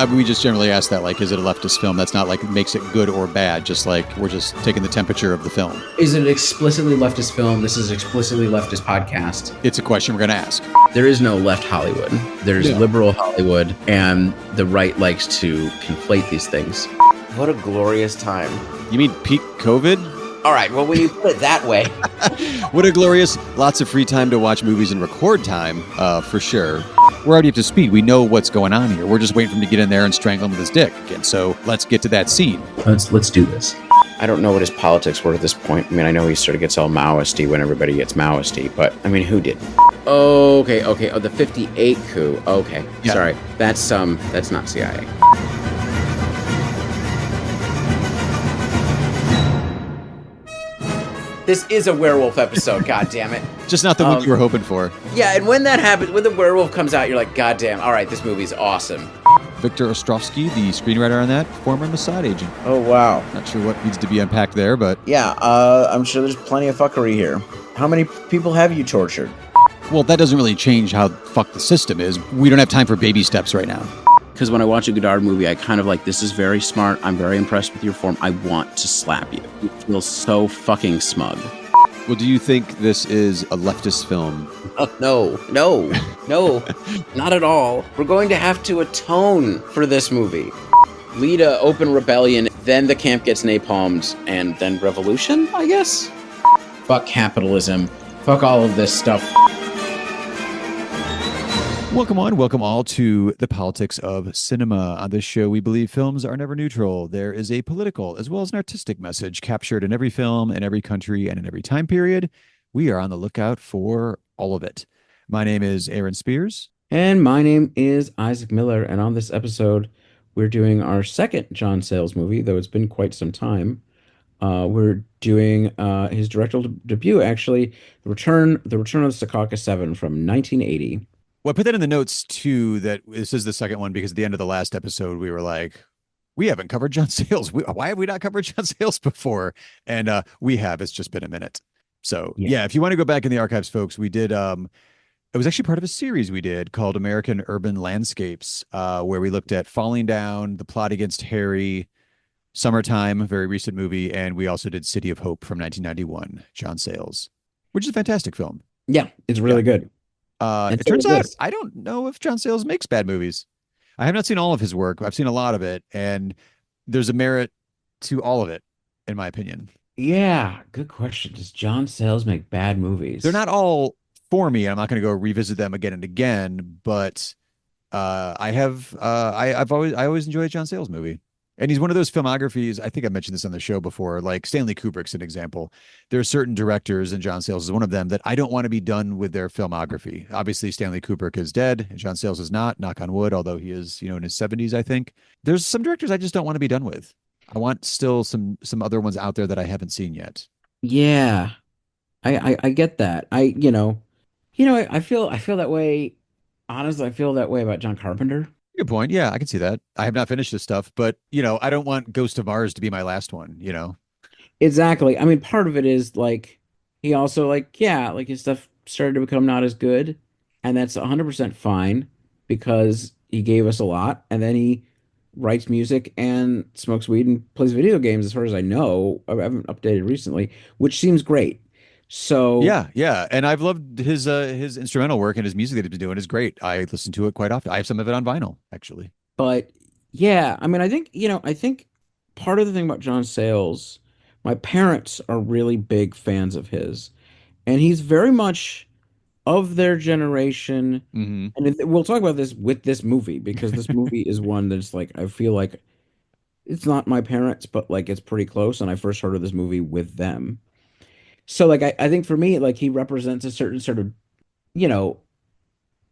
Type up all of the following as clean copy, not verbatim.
we just generally ask that, like, is it a leftist film? That's not like makes it good or bad. Just like we're just taking the temperature of the film. Is it an explicitly leftist film? This is explicitly leftist podcast. It's a question we're going to ask. There is no left Hollywood. There's liberal Hollywood, and the right likes to conflate these things. What a glorious time. You mean peak COVID? All right, well, when you put it that way. What a glorious, lots of free time to watch movies and record time, for sure. We're already up to speed. We know what's going on here. We're just waiting for him to get in there and strangle him with his dick again. So let's get to that scene. Let's do this. I don't know what his politics were at this point. I mean, I know he sort of gets all Maoist-y when everybody gets Maoist-y, but I mean, who didn't? Okay. Oh, the 58 coup. Okay, yeah. Sorry. That's not CIA. This is a werewolf episode, God damn it. Just not the one you were hoping for. Yeah, and when that happens, when the werewolf comes out, you're like, God damn, all right, this movie's awesome. Victor Ostrovsky, the screenwriter on that, former Mossad agent. Oh, wow. Not sure what needs to be unpacked there, but... Yeah, I'm sure there's plenty of fuckery here. How many people have you tortured? Well, that doesn't really change how fucked the system is. We don't have time for baby steps right now. Because when I watch a Godard movie, I kind of like, this is very smart. I'm very impressed with your form. I want to slap you. You feel so fucking smug. Well, do you think this is a leftist film? No, not at all. We're going to have to atone for this movie. Lead a open rebellion, then the camp gets napalmed, and then revolution, I guess? Fuck capitalism. Fuck all of this stuff. Welcome all to the politics of cinema. On this show, we believe films are never neutral. There is a political as well as an artistic message captured in every film, in every country, and in every time period. We are on the lookout for all of it. My name is Aaron Spears. And my name is Isaac Miller. And on this episode, we're doing our second John Sayles movie, though it's been quite some time. We're doing his directorial debut, actually, the Return of the Secaucus 7 from 1980. Well, I put that in the notes, too, that this is the second one, because at the end of the last episode, we were like, we haven't covered John Sayles. Why have we not covered John Sayles before? And we have. It's just been a minute. So, yeah, if you want to go back in the archives, folks, we did. It was actually part of a series we did called American Urban Landscapes, where we looked at Falling Down, The Plot Against Harry, Summertime, a very recent movie, and we also did City of Hope from 1991, John Sayles, which is a fantastic film. Yeah, it's really good. It turns out I don't know if John Sayles makes bad movies. I have not seen all of his work. I've seen a lot of it, and there's a merit to all of it, in my opinion. Yeah, good question. Does John Sayles make bad movies? They're not all for me. I'm not going to go revisit them again and again, but I always enjoyed a John Sayles movie. And he's one of those filmographies, I think I mentioned this on the show before, like Stanley Kubrick's an example. There are certain directors, and John Sayles is one of them, that I don't want to be done with their filmography. Obviously, Stanley Kubrick is dead, and John Sayles is not, knock on wood, although he is, in his 70s, I think. There's some directors I just don't want to be done with. I want still some other ones out there that I haven't seen yet. Yeah, I get that. I feel that way. Honestly, I feel that way about John Carpenter. Good point. Yeah, I can see that. I have not finished this stuff, but I don't want Ghost of Mars to be my last one. Exactly. I mean, part of it is like he also like his stuff started to become not as good, and that's 100% fine because he gave us a lot, and then he writes music and smokes weed and plays video games. As far as I know, I haven't updated recently, which seems great. So yeah, and I've loved his instrumental work, and his music that he's been doing is great. I listen to it quite often. I have some of it on vinyl, actually. But yeah, I mean, I think part of the thing about John Sayles, my parents are really big fans of his, and he's very much of their generation. Mm-hmm. And we'll talk about this with this movie, because this movie is one that's like, I feel like it's not my parents, but like it's pretty close. And I first heard of this movie with them. So like I think for me, like he represents a certain sort of,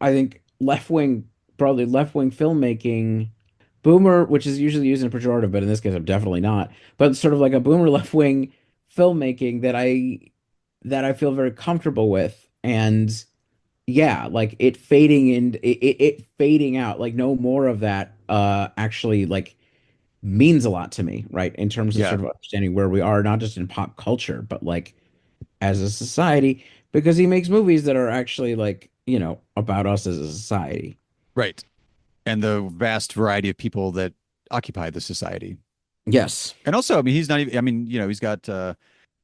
I think broadly left-wing filmmaking, boomer, which is usually used in a pejorative, but in this case I'm definitely not. But sort of like a boomer left-wing filmmaking that I feel very comfortable with. And yeah, like it fading out, like no more of that actually like means a lot to me, right? In terms of sort of understanding where we are, not just in pop culture, but like as a society, because he makes movies that are actually like, about us as a society. Right. and the vast variety of people that occupy the society. Yes. And also, I mean, he's not even, I mean, he's got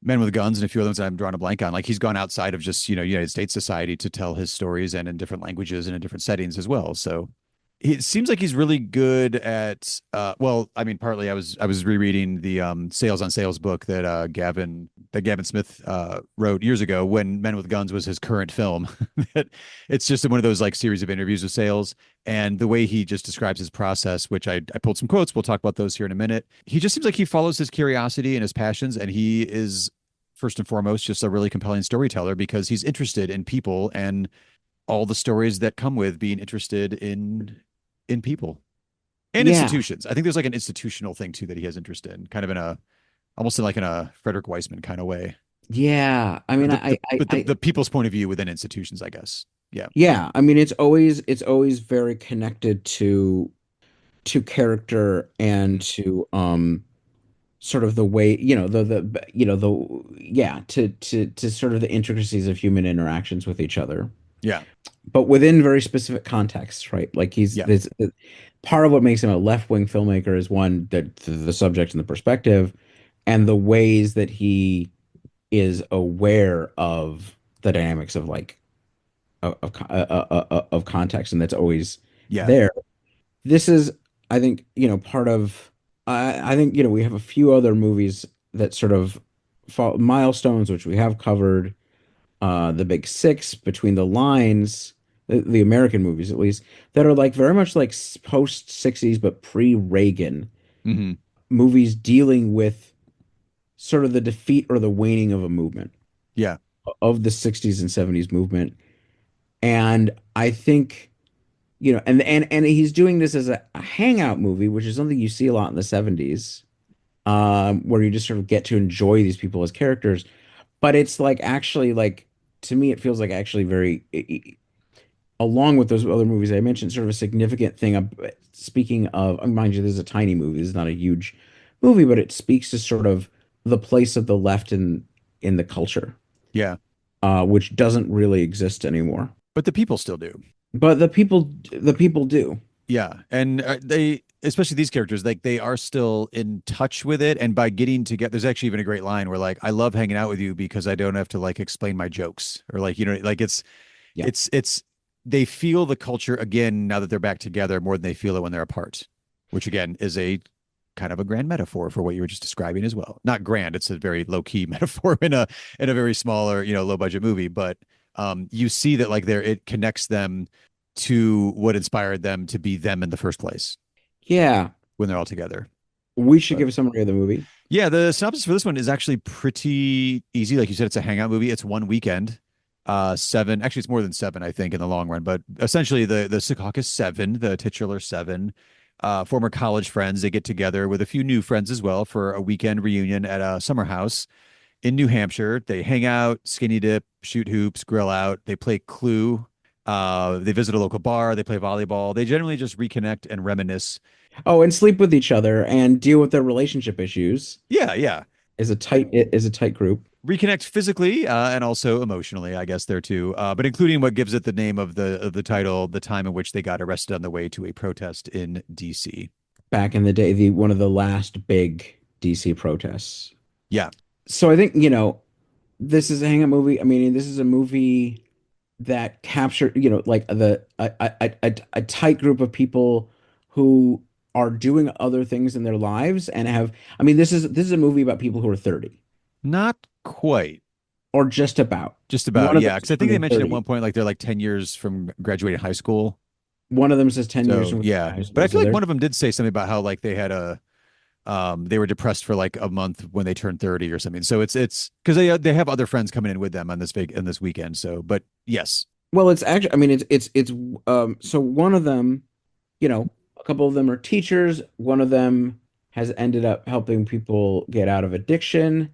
Men with Guns and a few of those that I'm drawing a blank on. Like he's gone outside of just, United States society to tell his stories and in different languages and in different settings as well. So it seems like he's really good at well, I mean, partly I was rereading the Sales on Sales book that Gavin Smith wrote years ago when Men with Guns was his current film. It's just one of those like series of interviews with Sales, and the way he just describes his process, which I pulled some quotes. We'll talk about those here in a minute. He just seems like he follows his curiosity and his passions, and he is first and foremost just a really compelling storyteller because he's interested in people and all the stories that come with being interested in people and Yeah. institutions. I think there's like an institutional thing too that he has interest in, kind of in a almost in like in a Frederick Weissman kind of way. Yeah. I mean, But the people's point of view within institutions, I guess. Yeah. yeah. I mean, it's always very connected to character and to sort of the way, to sort of the intricacies of human interactions with each other, Yeah. but within very specific contexts, right? Like he's Yeah. this part of what makes him a left-wing filmmaker is one that the subject and the perspective and the ways that he is aware of the dynamics of like of context, and that's always Yeah. there. This is, I think, part of. I think we have a few other movies that sort of fall milestones, which we have covered. The Big Six, Between the Lines, the American movies at least, that are like very much like post 60s but pre-Reagan Hmm. movies dealing with sort of the defeat or the waning of a movement Yeah. of the 60s and 70s movement. And I think, and he's doing this as a hangout movie, which is something you see a lot in the 70s, where you just sort of get to enjoy these people as characters. But it's like actually like to me, it feels like actually along with those other movies I mentioned, sort of a significant thing. Speaking of, mind you, this is a tiny movie. This is not a huge movie, but it speaks to sort of the place of the left in the culture, Yeah. which doesn't really exist anymore. But the people still do. But the people do. Yeah. And they, especially these characters, like they are still in touch with it. And by getting together, there's actually even a great line where like, I love hanging out with you because I don't have to like explain my jokes or like, like Yeah. it's they feel the culture again now that they're back together more than they feel it when they're apart, which again is a kind of a grand metaphor for what you were just describing as well. Not grand, it's a very low key metaphor in a very smaller, low budget movie, but you see that like there it connects them to what inspired them to be them in the first place Yeah. when they're all together. We should But give a summary of the movie. yeah, the synopsis for this one is actually pretty easy. Like you said, it's a hangout movie. It's one weekend. Seven, actually, it's more than seven, I think, in the long run. But essentially, the Secaucus Seven, the titular seven, former college friends, they get together with a few new friends as well for a weekend reunion at a summer house in New Hampshire. They hang out, skinny dip, shoot hoops, grill out. They play Clue. They visit a local bar. They play volleyball. They generally just reconnect and reminisce. Oh, and sleep with each other and deal with their relationship issues Yeah, yeah. is a tight group. Reconnect physically and also emotionally, I guess there too. But including what gives it the name of the title, the time in which they got arrested on the way to a protest in D.C. Back in the day, the one of the last big DC protests. Yeah, So I think, this is a hang-up movie. I mean, this is a movie that captured, like a tight group of people who are doing other things in their lives and have, I mean, this is a movie about people who are 30 not quite. or just about. Just about, One of them yeah. is Because I think they turning mentioned at 30. one point like they're like 10 years from graduating high school. One of them says 10 years So from yeah, high but school. I feel So like there's one of them did say something about how like they were depressed for like a month when they turned 30 or something. So it's because they have other friends coming in with them on this weekend. So, but yes, Well, it's actually, I mean, so one of them, a couple of them are teachers. One of them has ended up helping people get out of addiction.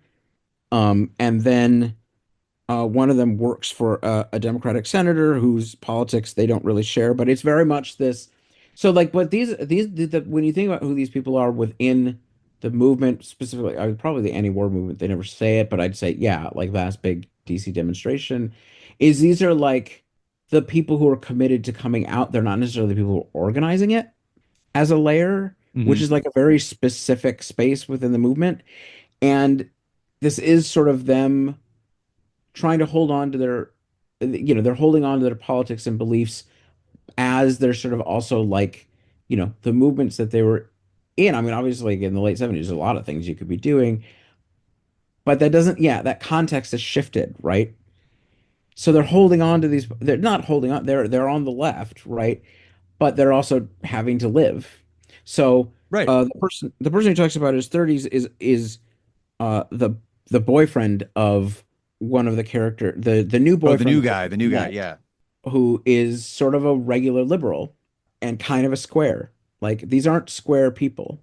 And then one of them works for a Democratic senator whose politics they don't really share, but it's very much this. So like, but when you think about who these people are within the movement, specifically, I would probably the anti-war movement, they never say it, but I'd say, yeah, like last big DC demonstration, is these are like the people who are committed to coming out, they're not necessarily the people who are organizing it as a layer, which Hmm. is like a very specific space within the movement. And this is sort of them trying to hold on to their, they're holding on to their politics and beliefs as they're sort of also like, the movements that they were in. I mean, obviously, in the late 70s, there's a lot of things you could be doing, but that doesn't, yeah, that context has shifted, right? So they're holding on to these, they're not holding on, they're on the left, right? But they're also having to live. So Right. the person who talks about his 30s is the boyfriend of one of the character, the new Oh, boyfriend that the new we guy. met, Yeah. who is sort of a regular liberal and kind of a square. Like these aren't square people.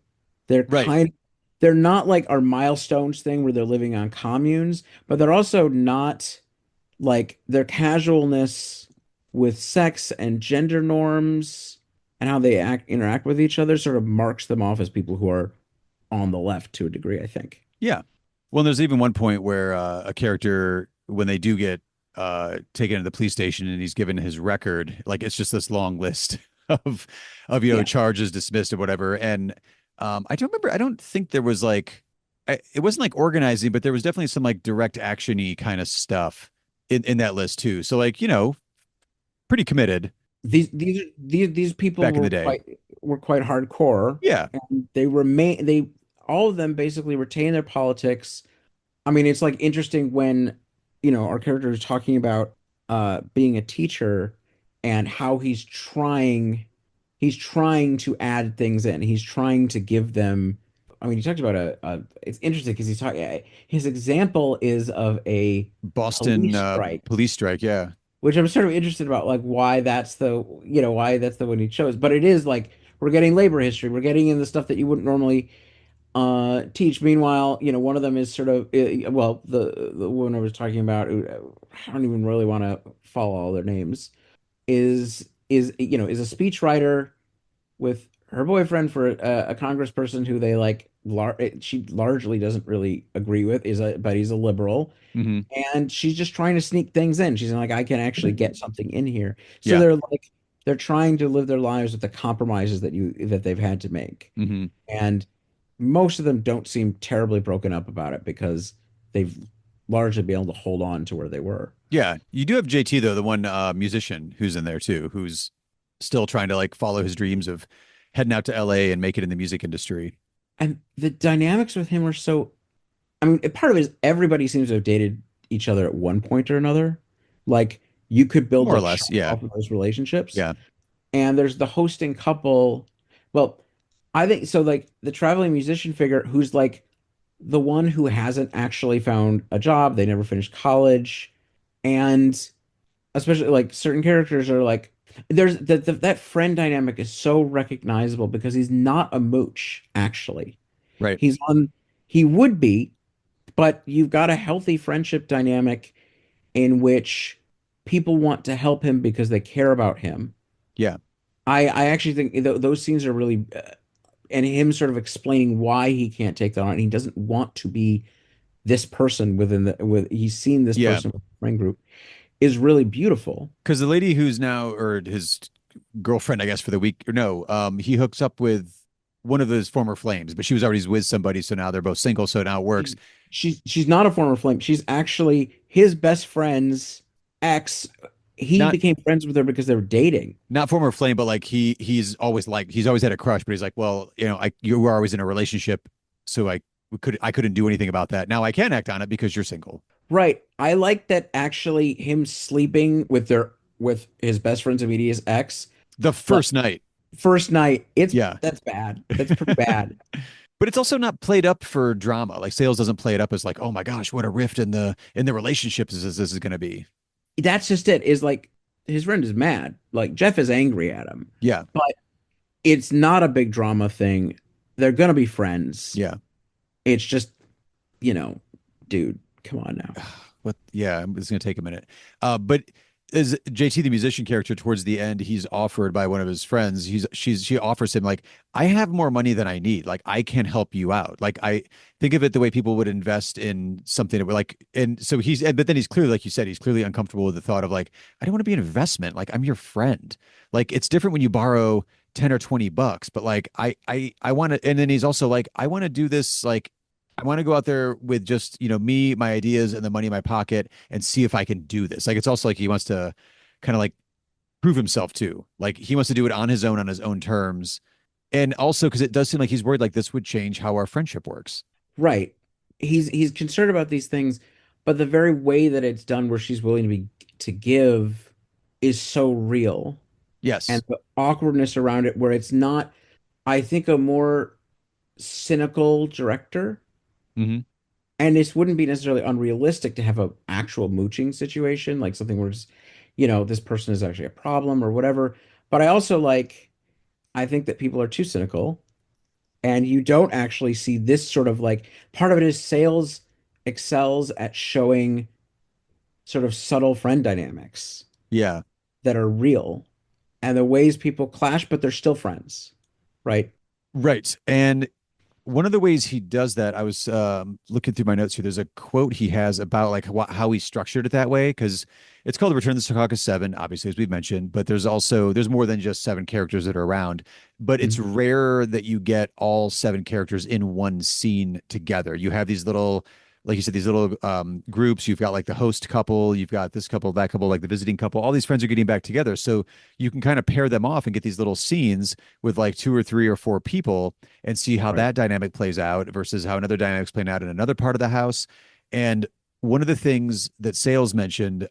They're Right. kind they're not like our milestones thing where they're living on communes, but they're also not like their casualness with sex and gender norms and how they interact with each other sort of marks them off as people who are on the left to a degree, I think. Yeah. Well, there's even one point where a character, when they do get taken to the police station and he's given his record, like it's just this long list of Yeah. charges dismissed or whatever. And I don't remember. I don't think there was like it wasn't like organizing, but there was definitely some like direct actiony kind of stuff in that list too. So like pretty committed These people back in the day. were quite hardcore, Yeah. and they all of them basically retain their politics. I mean, it's like interesting when, our character is talking about being a teacher and how he's trying to add things in. He's trying to give them. I mean, he talked about it's interesting because his example is of a Boston police strike, police strike. Yeah. which I'm sort of interested about, like why that's the one he chose. But it is like we're getting labor history, we're getting in the stuff that you wouldn't normally teach. Meanwhile, one of them is sort of well, the one I was talking about, I don't even really want to follow all their names, is a speechwriter with her boyfriend for a congressperson who they like she largely doesn't really agree with, but he's a liberal, Hmm. and she's just trying to sneak things in. She's like, I can actually get something in here. So Yeah. they're trying to live their lives with the compromises that they've had to make. Hmm. And most of them don't seem terribly broken up about it because they've largely been able to hold on to where they were. Yeah, you do have JT though, the one musician who's in there too, who's still trying to like follow his dreams of heading out to LA and make it in the music industry. And the dynamics with him are so, I mean, part of it is everybody seems to have dated each other at one point or another. Like you could build More or a show less. Yeah. off of those relationships. Yeah. And there's the hosting couple. Well, I think so. Like the traveling musician figure who's like the one who hasn't actually found a job. They never finished college. And especially like certain characters are like, there's that friend dynamic is so recognizable because he's not a mooch, actually. Right. He's on, he would be, but you've got a healthy friendship dynamic in which people want to help him because they care about him. Yeah. I actually think those scenes are really, and him sort of explaining why he can't take that on. And he doesn't want to be this person he's seen this Yeah. person with the friend group is really beautiful. Because the lady who's now, or his girlfriend, I guess, for the week, or no, he hooks up with one of his former flames, but she was already with somebody, so now they're both single, so now it works. She's not a former flame. She's actually his best friend's ex. He Not became friends with her because they were dating. not former flame, but like he's always had a crush, but he's like, well, you were always in a relationship, so I couldn't do anything about that. Now I can act on it because you're single. Right. I like that actually him sleeping with his best friend's immediate ex. The Like first night. first night, Yeah. that's bad. That's pretty bad. But it's also not played up for drama. Like Sales doesn't play it up as like, oh my gosh, what a rift in the relationships this is going to be. That's just it. Is like his friend is mad. Like Jeff is angry at him, Yeah, but it's not a big drama thing. They're gonna be friends. yeah. It's just, you know, dude, come on now. What? Yeah, it's going to take a minute. But is JT the musician character towards the end, he's offered by one of his friends. She offers him like, I have more money than I need. Like I can help you out. Like I think of it the way people would invest in something that would like, and so but then he's clearly, like you said, he's clearly uncomfortable with the thought of like, I don't want to be an investment. Like I'm your friend. Like it's different when you borrow 10 or 20 bucks, but like I want to, and then he's also like, I want to do this like I want to go out there with just, me, my ideas, and the money in my pocket and see if I can do this. Like, it's also like he wants to kind of like prove himself too. Like, he wants to do it on his own terms. And also because it does seem like he's worried like this would change how our friendship works. Right. He's concerned about these things, but the very way that it's done where she's willing to give is so real. And Yes. the awkwardness around it where it's not, I think, a more cynical director. Hmm. And this wouldn't be necessarily unrealistic to have a actual mooching situation, like something where it's, this person is actually a problem or whatever. But I also I think that people are too cynical, and you don't actually see this sort of like part of it is Sayles excels at showing sort of subtle friend dynamics Yeah. that are real and the ways people clash, but they're still friends, right? Right. And one of the ways he does that, I was looking through my notes here. There's a quote he has about like how he structured it that way, because it's called the Return of the Secaucus Seven, obviously, as we've mentioned. But there's more than just seven characters that are around. But it's Mhm. rare that you get all seven characters in one scene together. You have these little, like you said, these little groups. You've got like the host couple, you've got this couple, that couple, like the visiting couple. All these friends are getting back together, so you can kind of pair them off and get these little scenes with like two or three or four people and see how Right. that dynamic plays out versus how another dynamic's playing out in another part of the house. And one of the things that Sayles mentioned,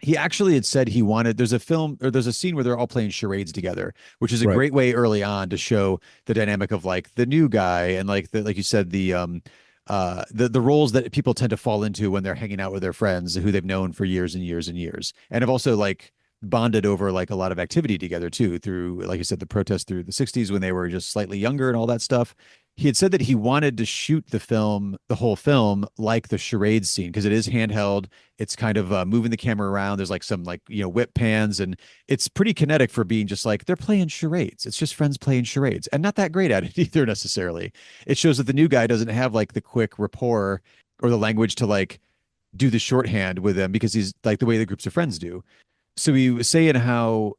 he actually had said he wanted, there's a scene where they're all playing charades together, which is a Right. great way early on to show the dynamic of like the new guy and like you said, the roles that people tend to fall into when they're hanging out with their friends who they've known for years and years and years. And have also like bonded over like a lot of activity together too, through, like I said, the protests through the 60s when they were just slightly younger and all that stuff. He had said that he wanted to shoot the whole film, like the charade scene, because it is handheld. It's kind of moving the camera around. There's like some like, whip pans, and it's pretty kinetic for being just like they're playing charades. It's just friends playing charades and not that great at it either necessarily. It shows that the new guy doesn't have like the quick rapport or the language to like do the shorthand with them because he's like the way the groups of friends do. So he was saying how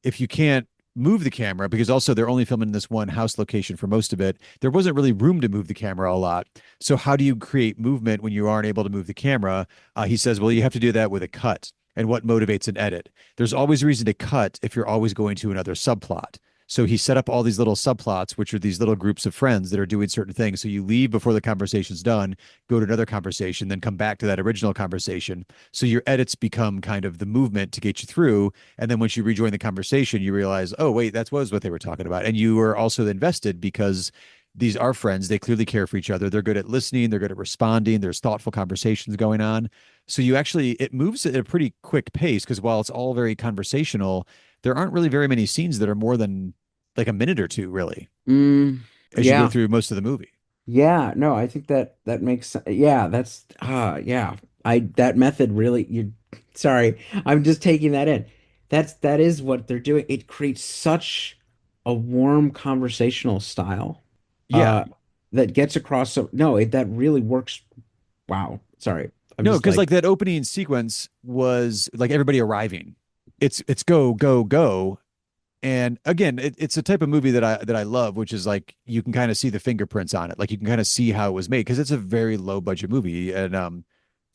if you can't move the camera, because also they're only filming in this one house location for most of it, there wasn't really room to move the camera a lot. So how do you create movement when you aren't able to move the camera? He says, well, you have to do that with a cut. And what motivates an edit? There's always a reason to cut if you're always going to another subplot. So he set up all these little subplots, which are these little groups of friends that are doing certain things. So you leave before the conversation's done, go to another conversation, then come back to that original conversation. So your edits become kind of the movement to get you through. And then once you rejoin the conversation, you realize, oh, wait, that was what they were talking about. And you are also invested because these are friends. They clearly care for each other. They're good at listening. They're good at responding. There's thoughtful conversations going on. So it moves at a pretty quick pace because while it's all very conversational, there aren't really very many scenes that are more than like a minute or two, really, as you go Yeah. through most of the movie. Yeah, no, I think that makes yeah, that's yeah. I that method really you sorry, I'm just taking that in. That is what they're doing. It creates such a warm conversational style Yeah. uh that gets across so no, that really works. Wow. Sorry. I'm No, just because like like that opening sequence was like everybody arriving. It's go, go, go. And again, it's a type of movie that I love, which is like you can kind of see the fingerprints on it. Like you can kind of see how it was made because it's a very low budget movie. And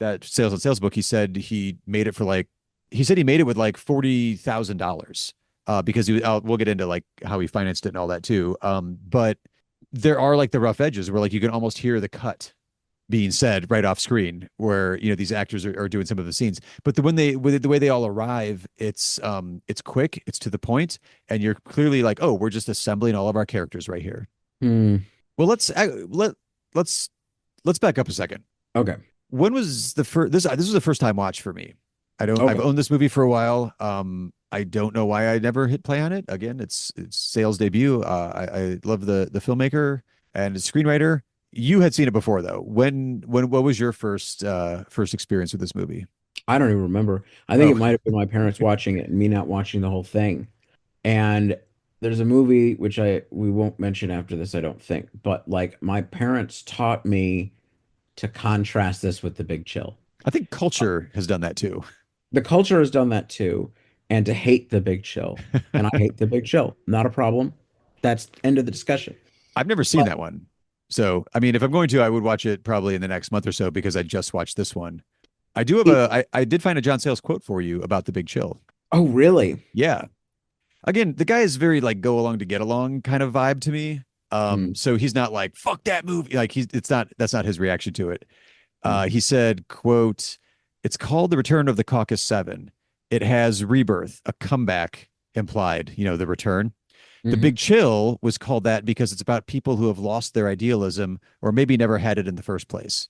that Sales and Sales book, he made it for like he said he made it with like $40,000 because we'll get into like how he financed it and all that too. But there are like the rough edges where like you can almost hear the cut being said right off screen where these actors are doing some of the scenes, but the way they all arrive, it's quick, it's to the point, and you're clearly like, oh, we're just assembling all of our characters right here. hmm, Well, let's let's back up a second. okay. When was the first this was the first time watch for me. I've Okay. owned this movie for a while. I don't know why I never hit play on it again. It's Sales' debut. I love the filmmaker and the screenwriter. You had seen it before though. What was your first experience with this movie? I don't even remember. I think Oh, it might have been my parents watching it and me not watching the whole thing. And there's a movie which I we won't mention after this, I don't think, but like my parents taught me to contrast this with The Big Chill. I think culture has done that too. The culture has done that too, and to hate The Big Chill. And I hate The Big Chill. Not a problem. That's end of the discussion. I've never seen But that one. So, I mean, if I'm going to, I would watch it probably in the next month or so because I just watched this one. I do have it, I did find a John Sayles quote for you about The Big Chill. oh, really? Yeah. Again, the guy is very like go along to get along kind of vibe to me. Mm, So he's not like fuck that movie. Like he's it's not that's not his reaction to it. mm, He said, quote, "It's called The Return of the Caucus Seven. It has rebirth, a comeback implied, the return. The mhm, Big Chill was called that because it's about people who have lost their idealism or maybe never had it in the first place."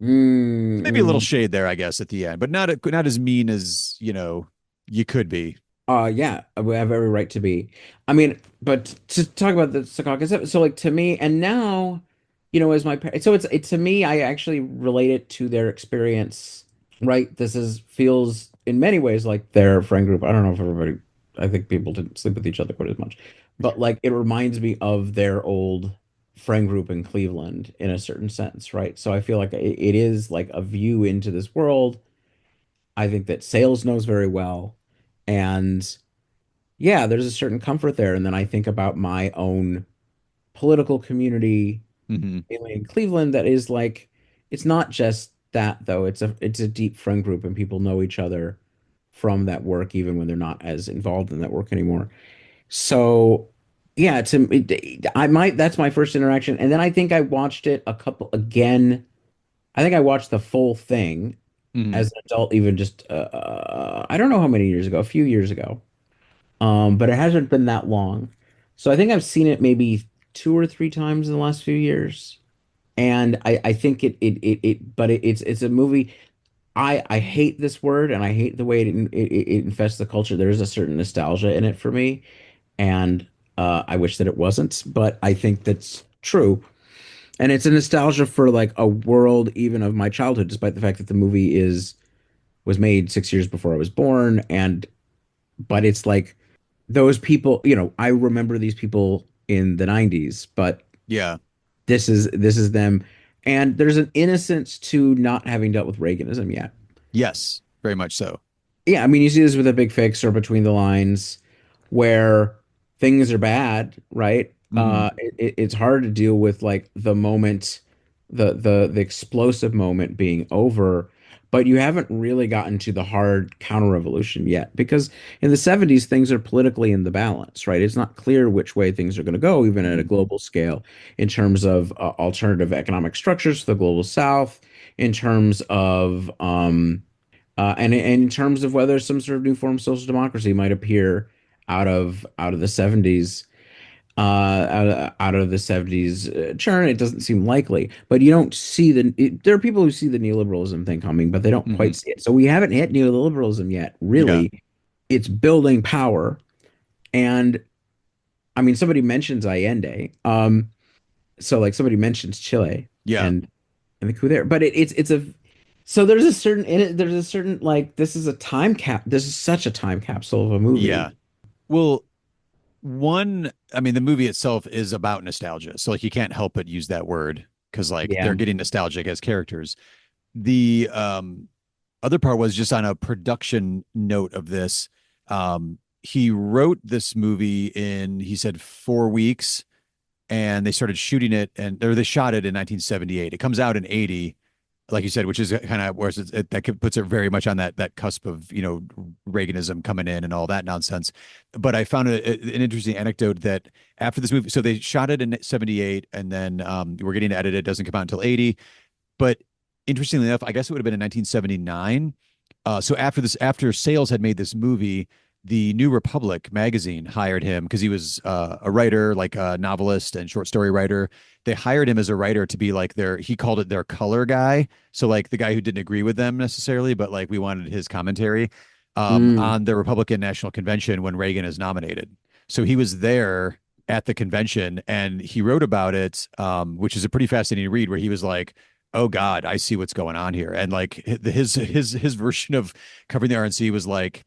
Maybe a little mm. shade there, I guess, at the end, but not as mean as, you could be. Yeah, we have every right to be. I mean, but to talk about the Secaucus, so like to me, and now, as so it's to me, I actually relate it to their experience, right? This is feels in many ways like their friend group. I don't know if everybody, I think people didn't sleep with each other quite as much, but like it reminds me of their old friend group in Cleveland in a certain sense, right? So I feel like it is like a view into this world. I think that Sales knows very well. And yeah, there's a certain comfort there. And then I think about my own political community, Hmm. mainly in Cleveland, that is like, it's not just that though. It's a deep friend group and people know each other from that work, even when they're not as involved in that work anymore. So yeah, I might that's my first interaction. And then I think I watched it a couple again. I think I watched the full thing Hmm. as an adult, even just I don't know how many years ago, a few years ago. But it hasn't been that long. So I think I've seen it maybe two or three times in the last few years. And I think it's a movie. I hate this word and I hate the way it infests the culture. There is a certain nostalgia in it for me, and I wish that it wasn't, but I think that's true. And it's a nostalgia for like a world even of my childhood, despite the fact that the movie is was made 6 years before I was born, and but it's like those people, I remember these people in the 90s, but Yeah. this is them. And there's an innocence to not having dealt with Reaganism yet. Yes, very much so. Yeah, I mean, you see this with a big fix or between the lines where things are bad, right? Hmm. It's hard to deal with like the moment, the explosive moment being over, but you haven't really gotten to the hard counter-revolution yet because in the 70s things are politically in the balance, right? It's not clear which way things are going to go, even at a Hmm. global scale, in terms of alternative economic structures for the global South, in terms of and in terms of whether some sort of new form of social democracy might appear out of the 70s out of the 70s churn. It doesn't seem likely, but you don't see there are people who see the neoliberalism thing coming, but they don't Hmm. quite see it. So we haven't hit neoliberalism yet, Yeah. really. It's building power. And I mean, somebody mentions Allende. So like somebody mentions Chile Yeah. and the coup there, but it's a so there's a certain in it there's a certain like this is a time cap this is such a time capsule of a Yeah. movie. Well, I mean, the movie itself is about nostalgia. So like you can't help but use that word because like Yeah. they're getting nostalgic as characters. The other part was just on a production note of this. He wrote this movie in, he said, 4 weeks, and they started shooting it, or they shot it in 1978. It comes out in 80, like you said, which is kind of where puts it very much on that cusp of Reaganism coming in and all that nonsense. But I found an interesting anecdote that after this movie, so they shot it in 78, and then we're getting to edit it. It doesn't come out until 80. But interestingly enough, I guess it would have been in 1979. So after Sayles had made this movie, the New Republic magazine hired him because he was a writer, like a novelist and short story writer. They hired him as a writer to be like he called it their color guy. So like the guy who didn't agree with them necessarily, but like we wanted his commentary Mm, on the Republican National Convention when Reagan is nominated. So he was there at the convention and he wrote about it, which is a pretty fascinating read where he was like, oh God, I see what's going on here. And like his version of covering the RNC was like,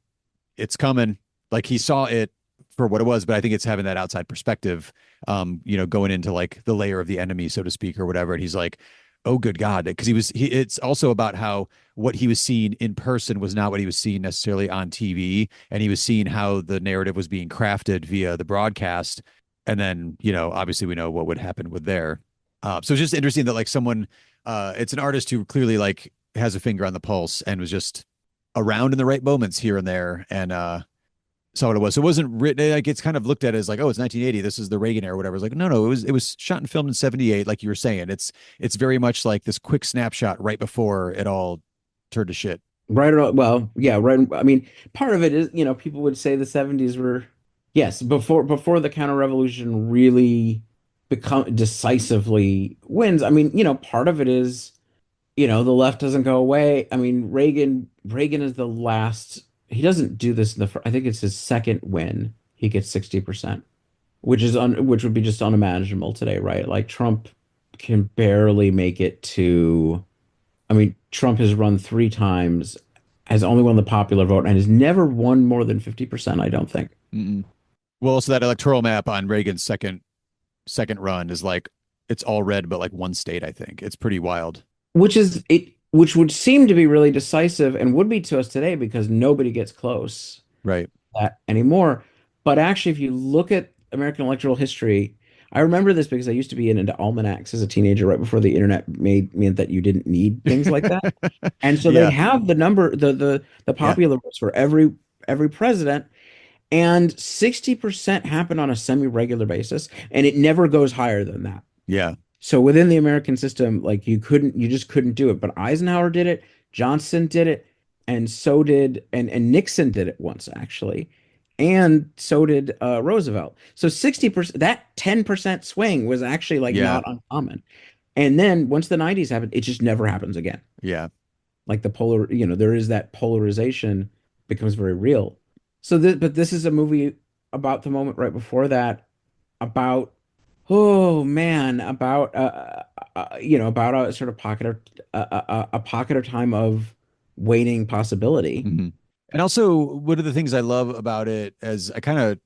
it's coming. Like he saw it for what it was, but I think it's having that outside perspective, going into like the layer of the enemy, so to speak, or whatever. And he's like, oh good God. Because it's also about how what he was seeing in person was not what he was seeing necessarily on TV. And he was seeing how the narrative was being crafted via the broadcast. And then, obviously we know what would happen with there. So it's just interesting that like someone, it's an artist who clearly like has a finger on the pulse and was just around in the right moments here and there, and saw what it was. So it wasn't written like it's kind of looked at as like, oh, it's 1980. This is the Reagan era, or whatever. It's like, no, it was shot and filmed in 78, like you were saying. It's very much like this quick snapshot right before it all turned to shit. Right or well, yeah, right. I mean, part of it is, people would say the 70s were, yes, before the counter-revolution really become decisively wins. I mean, part of it is, the left doesn't go away. I mean, Reagan is the last. He doesn't do this in I think it's his second win. He gets 60%, which would be just unimaginable today, right? Like Trump can barely make it to. I mean, Trump has run 3 times, has only won the popular vote, and has never won more than 50%, I don't think. Mm-mm. Well, also that electoral map on Reagan's second run is like it's all red, but like one state, I think. It's pretty wild. Which would seem to be really decisive and would be to us today because nobody gets close Right. to that anymore. But actually, if you look at American electoral history, I remember this because I used to be into almanacs as a teenager right before the internet meant that you didn't need things like that. And so they'd Yeah. have the number, the Yeah. popular votes for every president, and 60% happen on a semi-regular basis, and it never goes higher than that. Yeah. So within the American system, like you just couldn't do it. But Eisenhower did it, Johnson did it, and so did and Nixon did it once actually, and so did Roosevelt. So 60%, that 10% swing was actually like Yeah. not uncommon. And then once the 90s happened, it just never happens again. Yeah. Like there is that polarization becomes very real. But this is a movie about the moment right before that, about oh man, about a sort of a pocket of time of waiting possibility. Hmm. And also, one of the things I love about it, as I kind of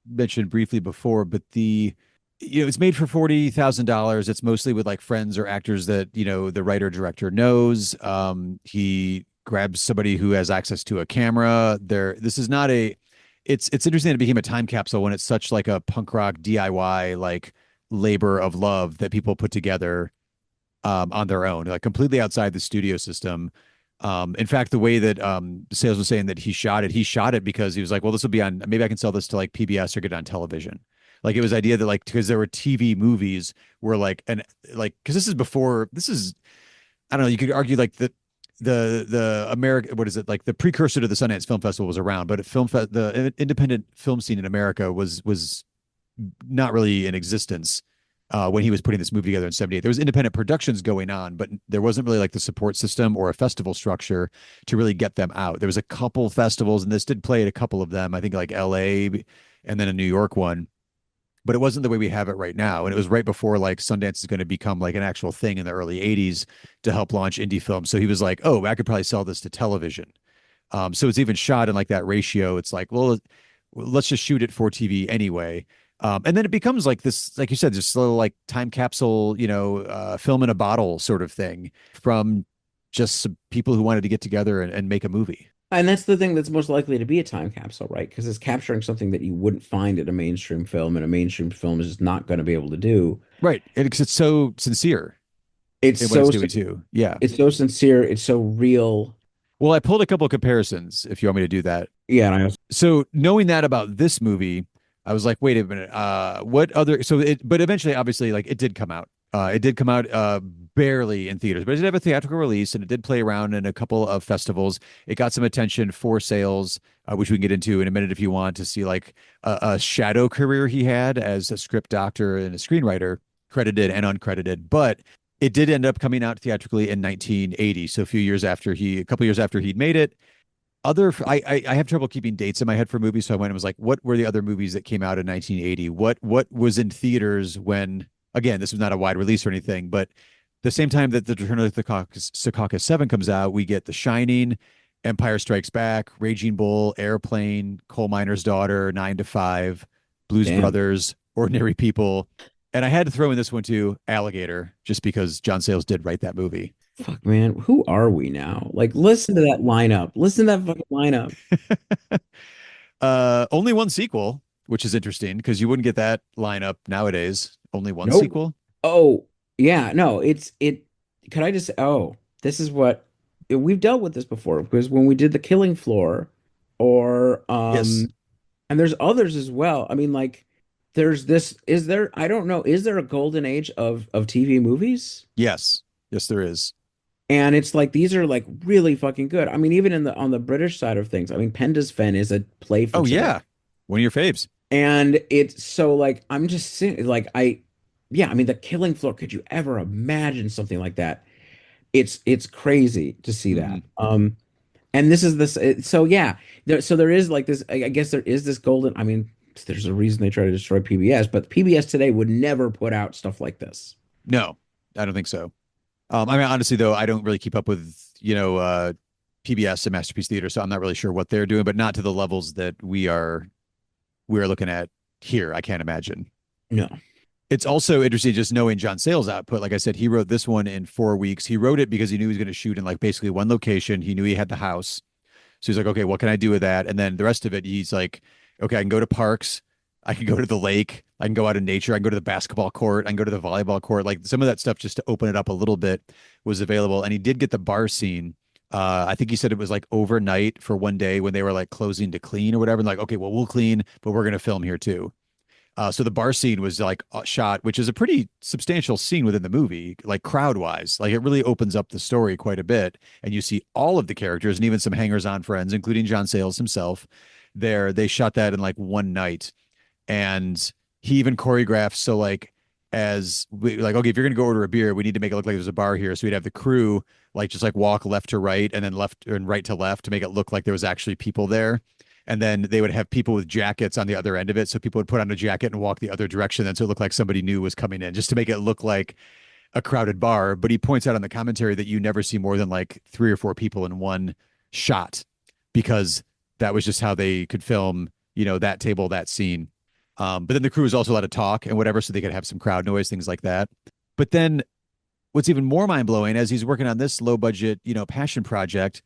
mentioned briefly before, but it's made for $40,000. It's mostly with like friends or actors that, the writer director knows. He grabs somebody who has access to a camera. This is not it's interesting that it became a time capsule when it's such like a punk rock DIY, like labor of love that people put together on their own, like completely outside the studio system. In fact, the way that Sayles was saying that he shot it because he was like, well, this will be on, maybe I can sell this to like PBS or get it on television. Like it was idea that like, because there were TV movies where like, and like, because I don't know, you could argue like the America, what is it, like the precursor to the Sundance Film Festival was around, but the independent film scene in America was not really in existence when he was putting this movie together in 78. There was independent productions going on, but there wasn't really like the support system or a festival structure to really get them out. There was a couple festivals, and this did play at a couple of them, I think like LA and then a New York one, but it wasn't the way we have it right now. And it was right before like Sundance is going to become like an actual thing in the early 80s to help launch indie films. So he was like, oh, I could probably sell this to television. So it's even shot in like that ratio. It's like, well, let's just shoot it for TV anyway. And then it becomes like this, like you said, just a little like time capsule, film in a bottle sort of thing from just some people who wanted to get together and make a movie. And that's the thing that's most likely to be a time capsule, right? Because it's capturing something that you wouldn't find in a mainstream film, and a mainstream film is just not going to be able to do. Right. Because it's so sincere It's in what so it's doing too. Yeah. it's so sincere, it's so real. Well, I pulled a couple of comparisons if you want me to do that. Yeah, and I also, So knowing that about this movie, I was like, wait a minute, what other, but eventually, obviously, like it did come out. It did come out barely in theaters, but it did have a theatrical release and it did play around in a couple of festivals. It got some attention for Sayles, which we can get into in a minute if you want to see like a shadow career he had as a script doctor and a screenwriter, credited and uncredited. But it did end up coming out theatrically in 1980. So a couple years after he'd made it. I have trouble keeping dates in my head for movies, so I went and was like, what were the other movies that came out in 1980? What was in theaters when, again, this was not a wide release or anything, but the same time that the Return of the Secaucus 7 comes out, we get The Shining, Empire Strikes Back, Raging Bull, Airplane, Coal Miner's Daughter, 9 to 5, Blues Damn. Brothers, Ordinary People. And I had to throw in this one too, Alligator, just because John Sayles did write that movie. Fuck, man. Who are we now? Like, listen to that lineup. Listen to that fucking lineup. Only one sequel, which is interesting because you wouldn't get that lineup nowadays. Only one Nope. sequel. Oh, yeah. No, it. Could I just, oh, this is what we've dealt with this before because when we did the Killing Floor or, Yes. and there's others as well. I mean, like, there's this, is there, I don't know, is there a golden age of TV movies? Yes. Yes, there is. And it's like these are like really fucking good. I mean, even in the on the British side of things, I mean, Penda's Fen is a play for Oh, today. yeah. One of your faves. And it's so like I'm just saying, like yeah, I mean, the Killing Floor. Could you ever imagine something like that? It's crazy to see that. Hmm. And this is this. So yeah, so there is like this. I guess there is this golden. I mean, there's a reason they try to destroy PBS, but PBS today would never put out stuff like this. No, I don't think so. I mean, honestly, though, I don't really keep up with, PBS and Masterpiece Theater, so I'm not really sure what they're doing, but not to the levels that we're looking at here. I can't imagine. No. It's also interesting just knowing John Sayles' output. Like I said, he wrote this one in 4 weeks. He wrote it because he knew he was going to shoot in like basically one location. He knew he had the house. So he's like, okay, what can I do with that? And then the rest of it, he's like, okay, I can go to parks. I can go to the lake. I can go out in nature. I can go to the basketball court. I can go to the volleyball court. Like some of that stuff just to open it up a little bit was available. And he did get the bar scene. I think he said it was like overnight for one day when they were like closing to clean or whatever. And like, okay, well, we'll clean, but we're going to film here too. So the bar scene was like shot, which is a pretty substantial scene within the movie, like crowd wise. Like it really opens up the story quite a bit. And you see all of the characters and even some hangers on friends, including John Sayles himself. There, they shot that in like one night. And he even choreographed. So, like, as we like, okay, if you're going to go order a beer, we need to make it look like there's a bar here. So we'd have the crew like just like walk left to right and then left and right to left to make it look like there was actually people there. And then they would have people with jackets on the other end of it. So people would put on a jacket and walk the other direction. Then so it looked like somebody new was coming in just to make it look like a crowded bar. But he points out on the commentary that you never see more than like 3 or 4 people in one shot because that was just how they could film, that table, that scene. But then the crew was also allowed to talk and whatever, so they could have some crowd noise, things like that. But then what's even more mind blowing as he's working on this low budget, passion project,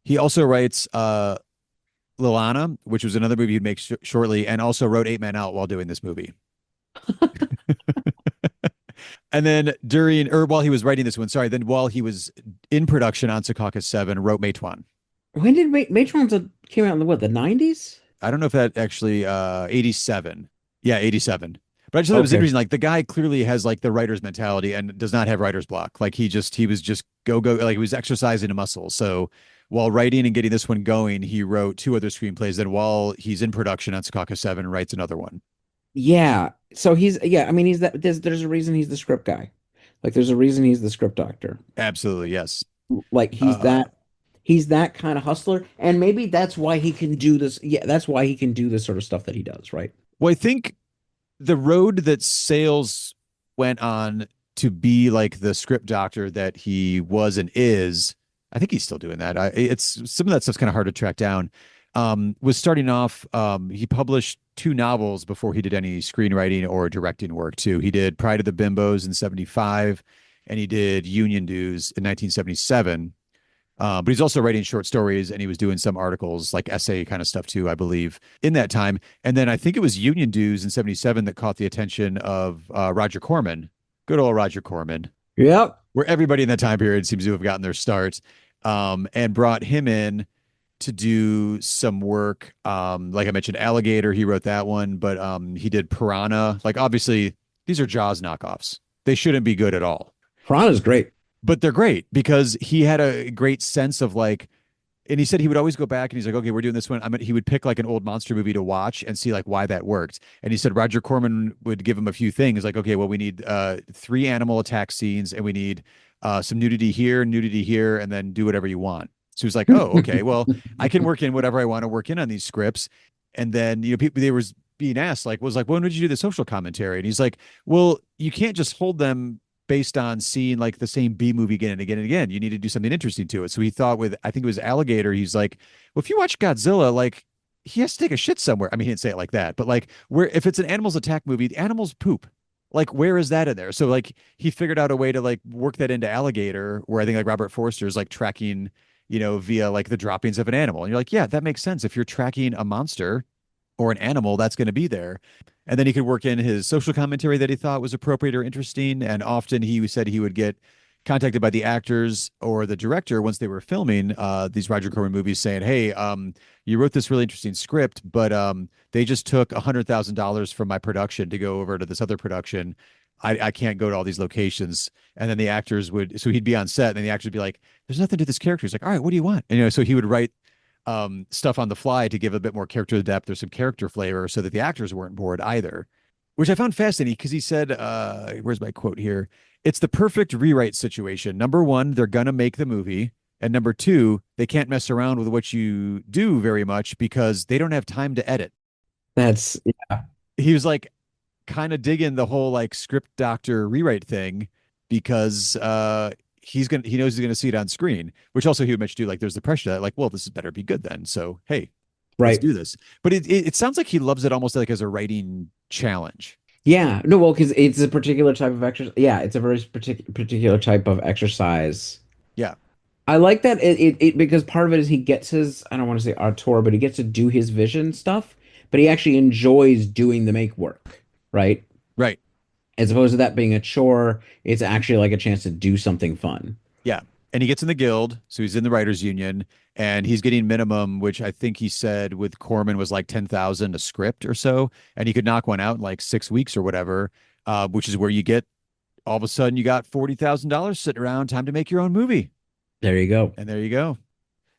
he also writes Lilana, which was another movie he'd make shortly, and also wrote Eight Men Out while doing this movie. And then while he was writing this one, sorry, then while he was in production on Secaucus 7, wrote Matewan. When did Matron's came out in the what, the 90s? I don't know if that actually 87. Yeah, 87. But I just thought it was Okay. interesting. Like the guy clearly has like the writer's mentality and does not have writer's block. Like he was just go, like he was exercising a muscle. So while writing and getting this one going, he wrote 2 other screenplays. Then while he's in production on Secaucus 7, writes another one. Yeah. So yeah, I mean he's that there's a reason he's the script guy. Like there's a reason he's the script doctor. Absolutely, yes. Like Uh, he's that kind of hustler and maybe that's why he can do this. Yeah, that's why he can do this sort of stuff that he does, right? well, I think the road that Sayles went on to be like the script doctor that he was and is, I think he's still doing that. It's some of that stuff's kind of hard to track down. Was starting off, he published 2 novels before he did any screenwriting or directing work too. He did Pride of the Bimbos in 75 and he did Union Dues in 1977. But he's also writing short stories and he was doing some articles like essay kind of stuff too, I believe, in that time. And then I think it was Union Dues in 77 that caught the attention of Roger Corman, good old Roger Corman, Yep. where everybody in that time period seems to have gotten their start, and brought him in to do some work. Like I mentioned, Alligator, he wrote that one, but he did Piranha. Like obviously, these are Jaws knockoffs. They shouldn't be good at all, Piranha's great. but they're great because he had a great sense of like, and he said he would always go back and he's like, okay, we're doing this one. He would pick like an old monster movie to watch and see like why that worked. And he said Roger Corman would give him a few things like, okay, well, we need 3 animal attack scenes and we need some nudity here, and then do whatever you want. So he was like, oh, okay, well, I can work in whatever I want to work in on these scripts. And then, people, they was being asked like, when would you do the social commentary? And he's like, well, you can't just hold them based on seeing like the same B movie again and again and again. You need to do something interesting to it. So he thought with, I think it was Alligator, he's like, well, if you watch Godzilla, like he has to take a shit somewhere. I mean, he didn't say it like that, but like where if it's an animals attack movie, the animals poop. Like where is that in there? So like he figured out a way to like work that into Alligator, where I think like Robert Forster is like tracking, via like the droppings of an animal. And you're like, yeah, that makes sense. If you're tracking a monster or an animal, that's going to be there. And then he could work in his social commentary that he thought was appropriate or interesting. And often he said he would get contacted by the actors or the director once they were filming these Roger Corman movies saying, hey, you wrote this really interesting script, but they just took $100,000 from my production to go over to this other production. I can't go to all these locations. And then the actors would, so he'd be on set and then the actors would be like, there's nothing to this character. He's like, all right, what do you want? And, so he would write stuff on the fly to give a bit more character depth or some character flavor so that the actors weren't bored either, which I found fascinating because he said, where's my quote here? It's the perfect rewrite situation. Number one, they're going to make the movie. And number two, they can't mess around with what you do very much because they don't have time to edit. That's He was like kind of digging the whole like script doctor rewrite thing because he knows he's gonna see it on screen, which also he would mention too, like there's the pressure that like, well, this is better be good then. So hey, let's right. do this. But it sounds like he loves it almost like as a writing challenge. Yeah, no, well, because it's a particular type of exercise. Yeah, it's a very particular type of exercise. Yeah. I like that because part of it is he gets his, I don't want to say auteur, but he gets to do his vision stuff, but he actually enjoys doing the make work, right? Right. As opposed to that being a chore, it's actually like a chance to do something fun. Yeah. And he gets in the guild, so he's in the writers union and he's getting minimum, which I think he said with Corman was like 10,000 a script or so, and he could knock one out in like 6 weeks or whatever, which is where you get all of a sudden you got $40,000 sitting around, time to make your own movie. There you go. And there you go.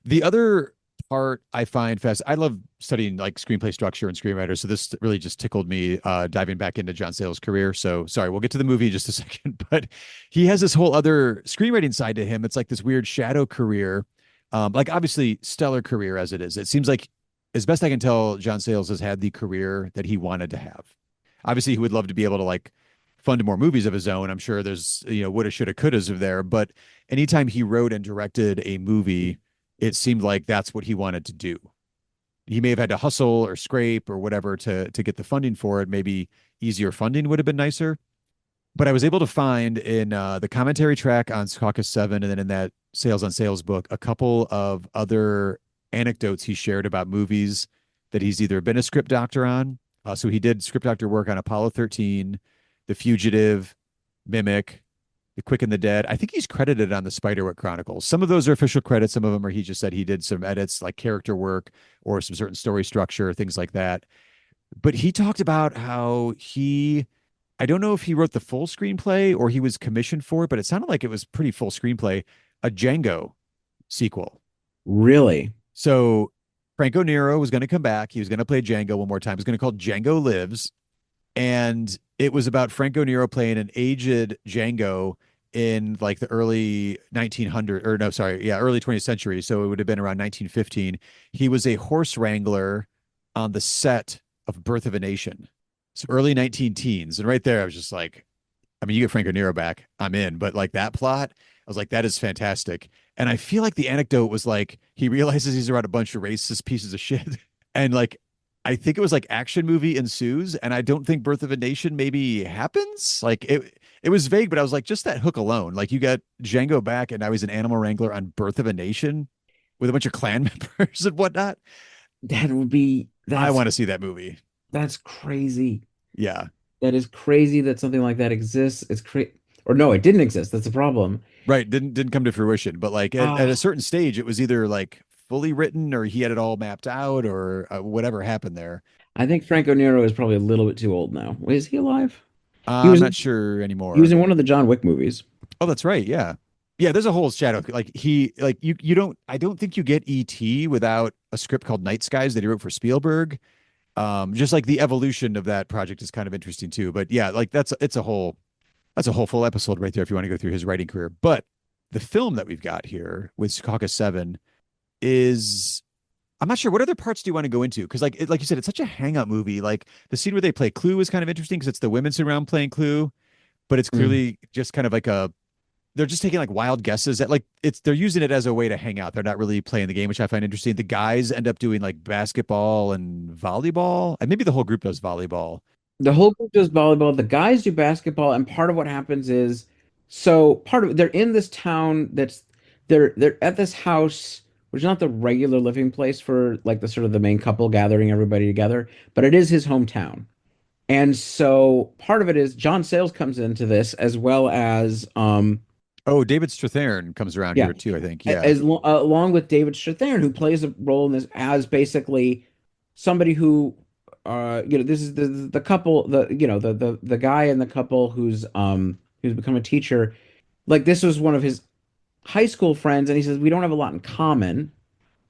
The other part I find fast, I love studying like screenplay structure and screenwriters. So this really just tickled me diving back into John Sayles' career. So sorry, we'll get to the movie in just a second, but he has this whole other screenwriting side to him. It's like this weird shadow career, like obviously stellar career as it is. It seems like, as best I can tell, John Sayles has had the career that he wanted to have. Obviously, he would love to be able to like fund more movies of his own. I'm sure there's, woulda, shoulda, couldas of there, but anytime he wrote and directed a movie, it seemed like that's what he wanted to do. He may have had to hustle or scrape or whatever to get the funding for it. Maybe easier funding would have been nicer. But I was able to find in the commentary track on Secaucus 7 and then in that Sayles on Sayles book, a couple of other anecdotes he shared about movies that he's either been a script doctor on. So he did script doctor work on Apollo 13, The Fugitive, Mimic, The Quick and the Dead. I think he's credited on the Spiderwick Chronicles. Some of those are official credits. Some of them are he just said he did some edits like character work or some certain story structure, things like that. But he talked about how I don't know if he wrote the full screenplay or he was commissioned for it, but it sounded like it was pretty full screenplay, a Django sequel. Really? So Franco Nero was going to come back. He was going to play Django one more time. He was going to call Django Lives. And it was about Franco Nero playing an aged Django in like the early 1900 or no, sorry, yeah, early 20th century. So it would have been around 1915. He was a horse wrangler on the set of Birth of a Nation. So early 19 teens. And right there, I was just like, I mean, you get Franco Nero back, I'm in. But like that plot, I was like, that is fantastic. And I feel like the anecdote was like, he realizes he's around a bunch of racist pieces of shit. And like, I think it was like action movie ensues. And I don't think Birth of a Nation maybe happens. Like it was vague, but I was like, just that hook alone. Like you got Django back and now he's an animal wrangler on Birth of a Nation with a bunch of Klan members and whatnot. That would be I want to see that movie. That's crazy. Yeah. That is crazy that something like that exists. It's crazy. Or no, it didn't exist. That's a problem. Right. Didn't come to fruition. But like at a certain stage, it was either like fully written or he had it all mapped out or whatever happened there. I think Franco Nero is probably a little bit too old now. Is he alive? I'm not sure anymore. He was in one of the John Wick movies. Oh, that's right. Yeah. Yeah, there's a whole shadow. Like you don't, I don't think you get E.T. without a script called Night Skies that he wrote for Spielberg. Just like the evolution of that project is kind of interesting too. But yeah, like that's a whole full episode right there if you want to go through his writing career. But the film that we've got here with Secaucus 7 is, I'm not sure what other parts do you want to go into? Because like you said, it's such a hang up movie. Like the scene where they play Clue is kind of interesting because it's the women sitting around playing Clue. but it's Mm. clearly just kind of like a they're just taking like wild guesses at like it's they're using it as a way to hang out. They're not really playing the game, which I find interesting. The guys end up doing like basketball and volleyball, and maybe the whole group does volleyball. The whole group does volleyball. The guys do basketball, and part of what happens is, so part of they're in this town that's they're at this house, which is not the regular living place for like the sort of the main couple gathering everybody together, but it is his hometown. And so part of it is John Sayles comes into this as well as Oh, David Strathairn comes around yeah, here too, I think. Yeah. along with David Strathairn, who plays a role in this as basically somebody who, this is the couple, the guy in the couple who's become a teacher. Like this was one of his high school friends, and he says we don't have a lot in common,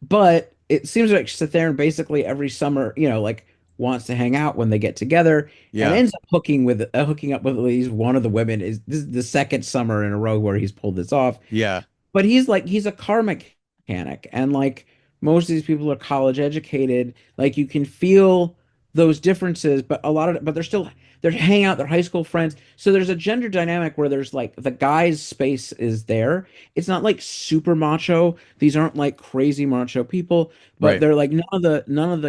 but it seems like Strathairn basically every summer, like wants to hang out when they get together, and Yeah. ends up hooking up with at least one of the women. Is this is the second summer in a row where he's pulled this off, Yeah. but he's a car mechanic, and like most of these people are college educated. Like you can feel those differences, but they're hanging out, they're high school friends. So there's a gender dynamic where there's like the guy's space is there. It's not like super macho. These aren't like crazy macho people, but Right. they're like none of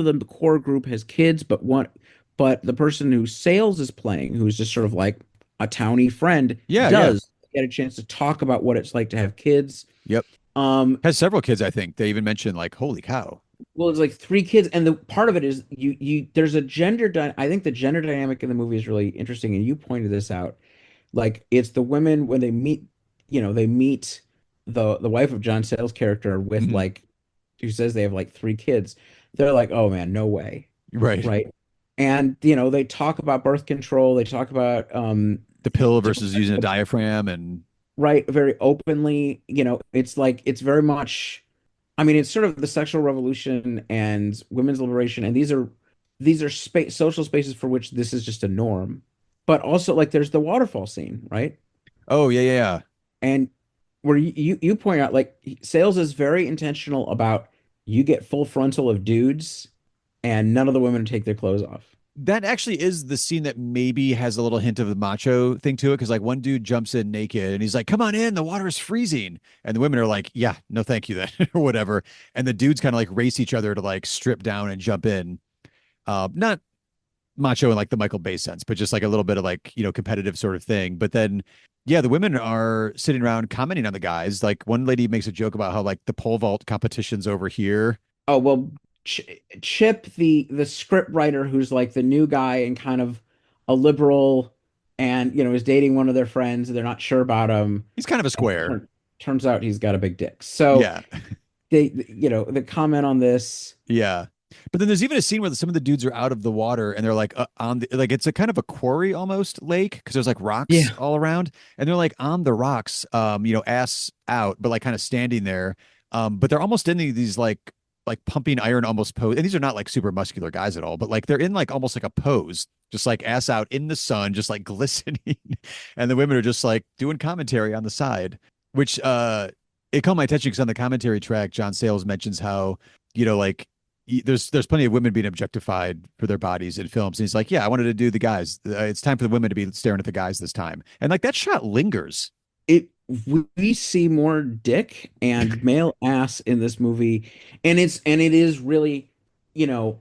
the core group has kids, but the person who Sales is playing, who's just sort of like a towny friend, Yeah. Yeah. does get a chance to talk about what it's like to have kids. Yep. Um, Has several kids, I think. They even mentioned like, holy cow. well, it's like three kids, and the part of it is you there's a I think the gender dynamic in the movie is really interesting, and you pointed this out. Like it's the women when they meet, they meet the wife of John Sayles' character with Mhm. like who says they have like three kids. They're like, oh man, no way, Right. right? And they talk about birth control, they talk about The pill different versus using a diaphragm and right very openly. It's like it's very much, I mean, it's sort of the sexual revolution and women's liberation, and these are social spaces for which this is just a norm. But also, like, there's the waterfall scene, right? oh yeah, yeah, yeah. And where you point out, like, Sales is very intentional about you get full frontal of dudes, and none of the women take their clothes off. That actually is the scene that maybe has a little hint of the macho thing to it. Cause like one dude jumps in naked and he's like, come on in, the water is freezing. And the women are like, yeah, no, thank you then, or whatever. And the dudes kind of like race each other to like strip down and jump in. Not macho in like the Michael Bay sense, but just like a little bit of like, competitive sort of thing. But then, yeah, the women are sitting around commenting on the guys. Like one lady makes a joke about how like the pole vault competition's over here. Oh well, Ch Chip, the script writer, who's like the new guy and kind of a liberal, and is dating one of their friends. They're not sure about him. He's kind of a And square. turns out he's got a big dick. So Yeah. the comment on this. Yeah. But then there's even a scene where some of the dudes are out of the water and they're like on the like it's a kind of a quarry almost lake because there's like rocks Yeah. all around and they're like on the rocks ass out but like kind of standing there but they're almost in these like pumping iron almost pose and these are not like super muscular guys at all but like they're in like almost like a pose just like ass out in the sun just like glistening and the women are just like doing commentary on the side which it caught my attention because on the commentary track John Sayles mentions how like there's plenty of women being objectified for their bodies in films. And he's like, yeah, I wanted to do the guys. It's time for the women to be staring at the guys this time. And like that shot lingers. it we see more dick and male ass in this movie, and it is really, you know,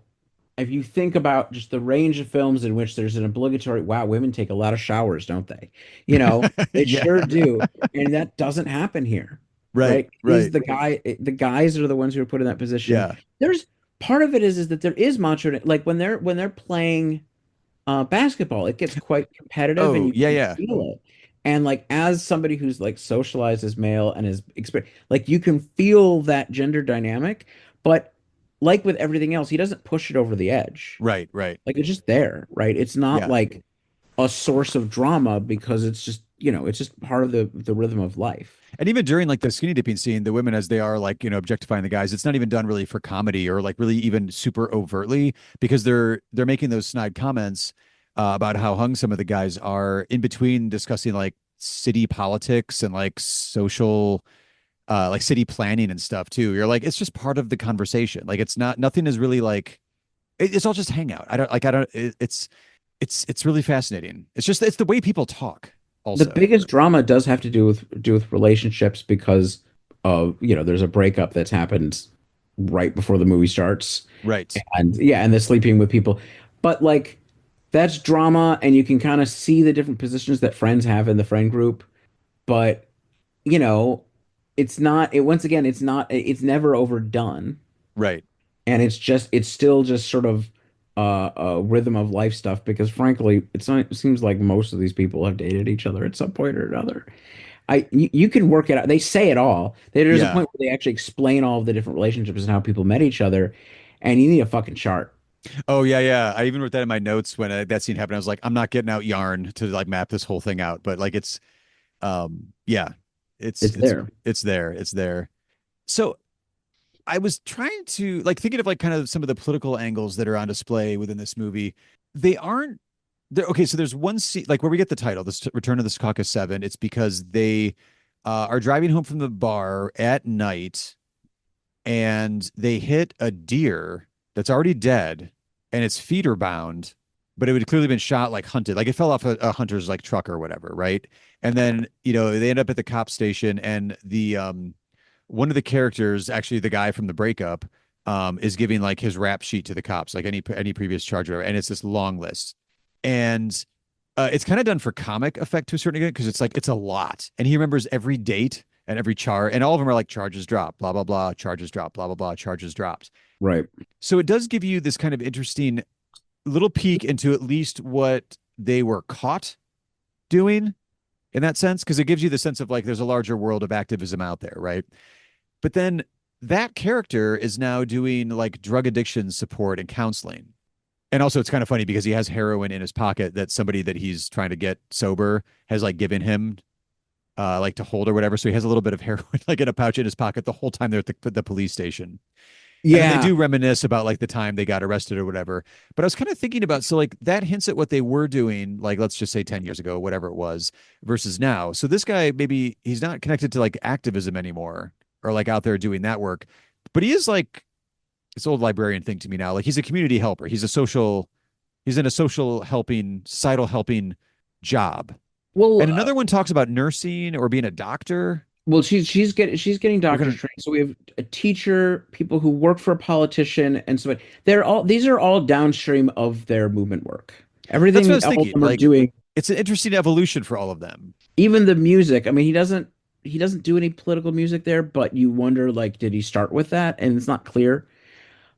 if you think about just the range of films in which there's an obligatory, wow, women take a lot of showers, don't they? They Yeah. sure do, and that doesn't happen here, Right. right? Is Right. the guys are the ones who are put in that position. Yeah. There's part of it is that there is macho, like when they're playing basketball, it gets quite competitive and Oh, you yeah. can Yeah. feel it. And like as somebody who's like socialized as male and is experience, like you can feel that gender dynamic, but like with everything else, he doesn't push it over the edge. Right. Right. Like it's just there, right? It's not Yeah. like a source of drama because it's just, it's just part of the rhythm of life. And even during like the skinny dipping scene, the women, as they are like, objectifying the guys, it's not even done really for comedy or like really even super overtly because they're making those snide comments about how hung some of the guys are in between discussing like city politics and like social like city planning and stuff too. You're like, it's just part of the conversation. Like it's not nothing is really like it's all just hangout. I don't it's really fascinating. It's the way people talk The also. biggest drama does have to do with relationships because of, there's a breakup that's happened right before the movie starts. Right. And yeah, and the sleeping with people. But like that's drama and you can kind of see the different positions that friends have in the friend group. But, you know, it's not it once again, it's never overdone. Right. And it's still just sort of a rhythm of life stuff because frankly, it seems like most of these people have dated each other at some point or another. You can work it out. They say it all. There's a Yeah. point where they actually explain all of the different relationships and how people met each other, and you need a fucking chart. Oh yeah, yeah. I even wrote that in my notes when that scene happened. I was like, I'm not getting out yarn to like map this whole thing out, but like yeah, it's It's it's there. it's there. It's there. So I was trying to like thinking of like kind of some of the political angles that are on display within this movie. They aren't there. Okay, so there's one scene like where we get the title, this Return of the Secaucus Seven. It's because they are driving home from the bar at night and they hit a deer that's already dead and its feet are bound, but it would clearly been shot like hunted, like it fell off a hunter's like truck or whatever, right? And then they end up at the cop station and the one of the characters, actually the guy from the breakup, is giving like his rap sheet to the cops, like any previous charge, or whatever, and it's this long list, and it's kind of done for comic effect to a certain extent because it's like it's a lot, and he remembers every date and every char, and all of them are like charges dropped, blah blah blah, charges dropped, blah blah blah, charges dropped. Right. So it does give you this kind of interesting little peek into at least what they were caught doing in that sense, because it gives you the sense of like there's a larger world of activism out there, right? But then that character is now doing like drug addiction support and counseling. And also, it's kind of funny because he has heroin in his pocket that somebody that he's trying to get sober has like given him like to hold or whatever. So he has a little bit of heroin like in a pouch in his pocket the whole time they're at the police station. And then they Yeah. do reminisce about like the time they got arrested or whatever. But I was kind of thinking about so like that hints at what they were doing, like let's just say 10 years ago, whatever it was, versus now. So this guy maybe he's not connected to like activism anymore or like out there doing that work, but he is like this old librarian thing to me now. Like he's a community helper. He's in a social helping, societal helping job. Well, And another one talks about nursing or being a doctor. she's getting We're doctor's gonna training. So we have a teacher, people who work for a politician, and so these are all downstream of their movement work. That's what I Everything was all of thinking. them are Like doing, it's an interesting evolution for all of them. even the music. I mean, he doesn't do any political music there, but you wonder like, did he start with that? And it's not clear.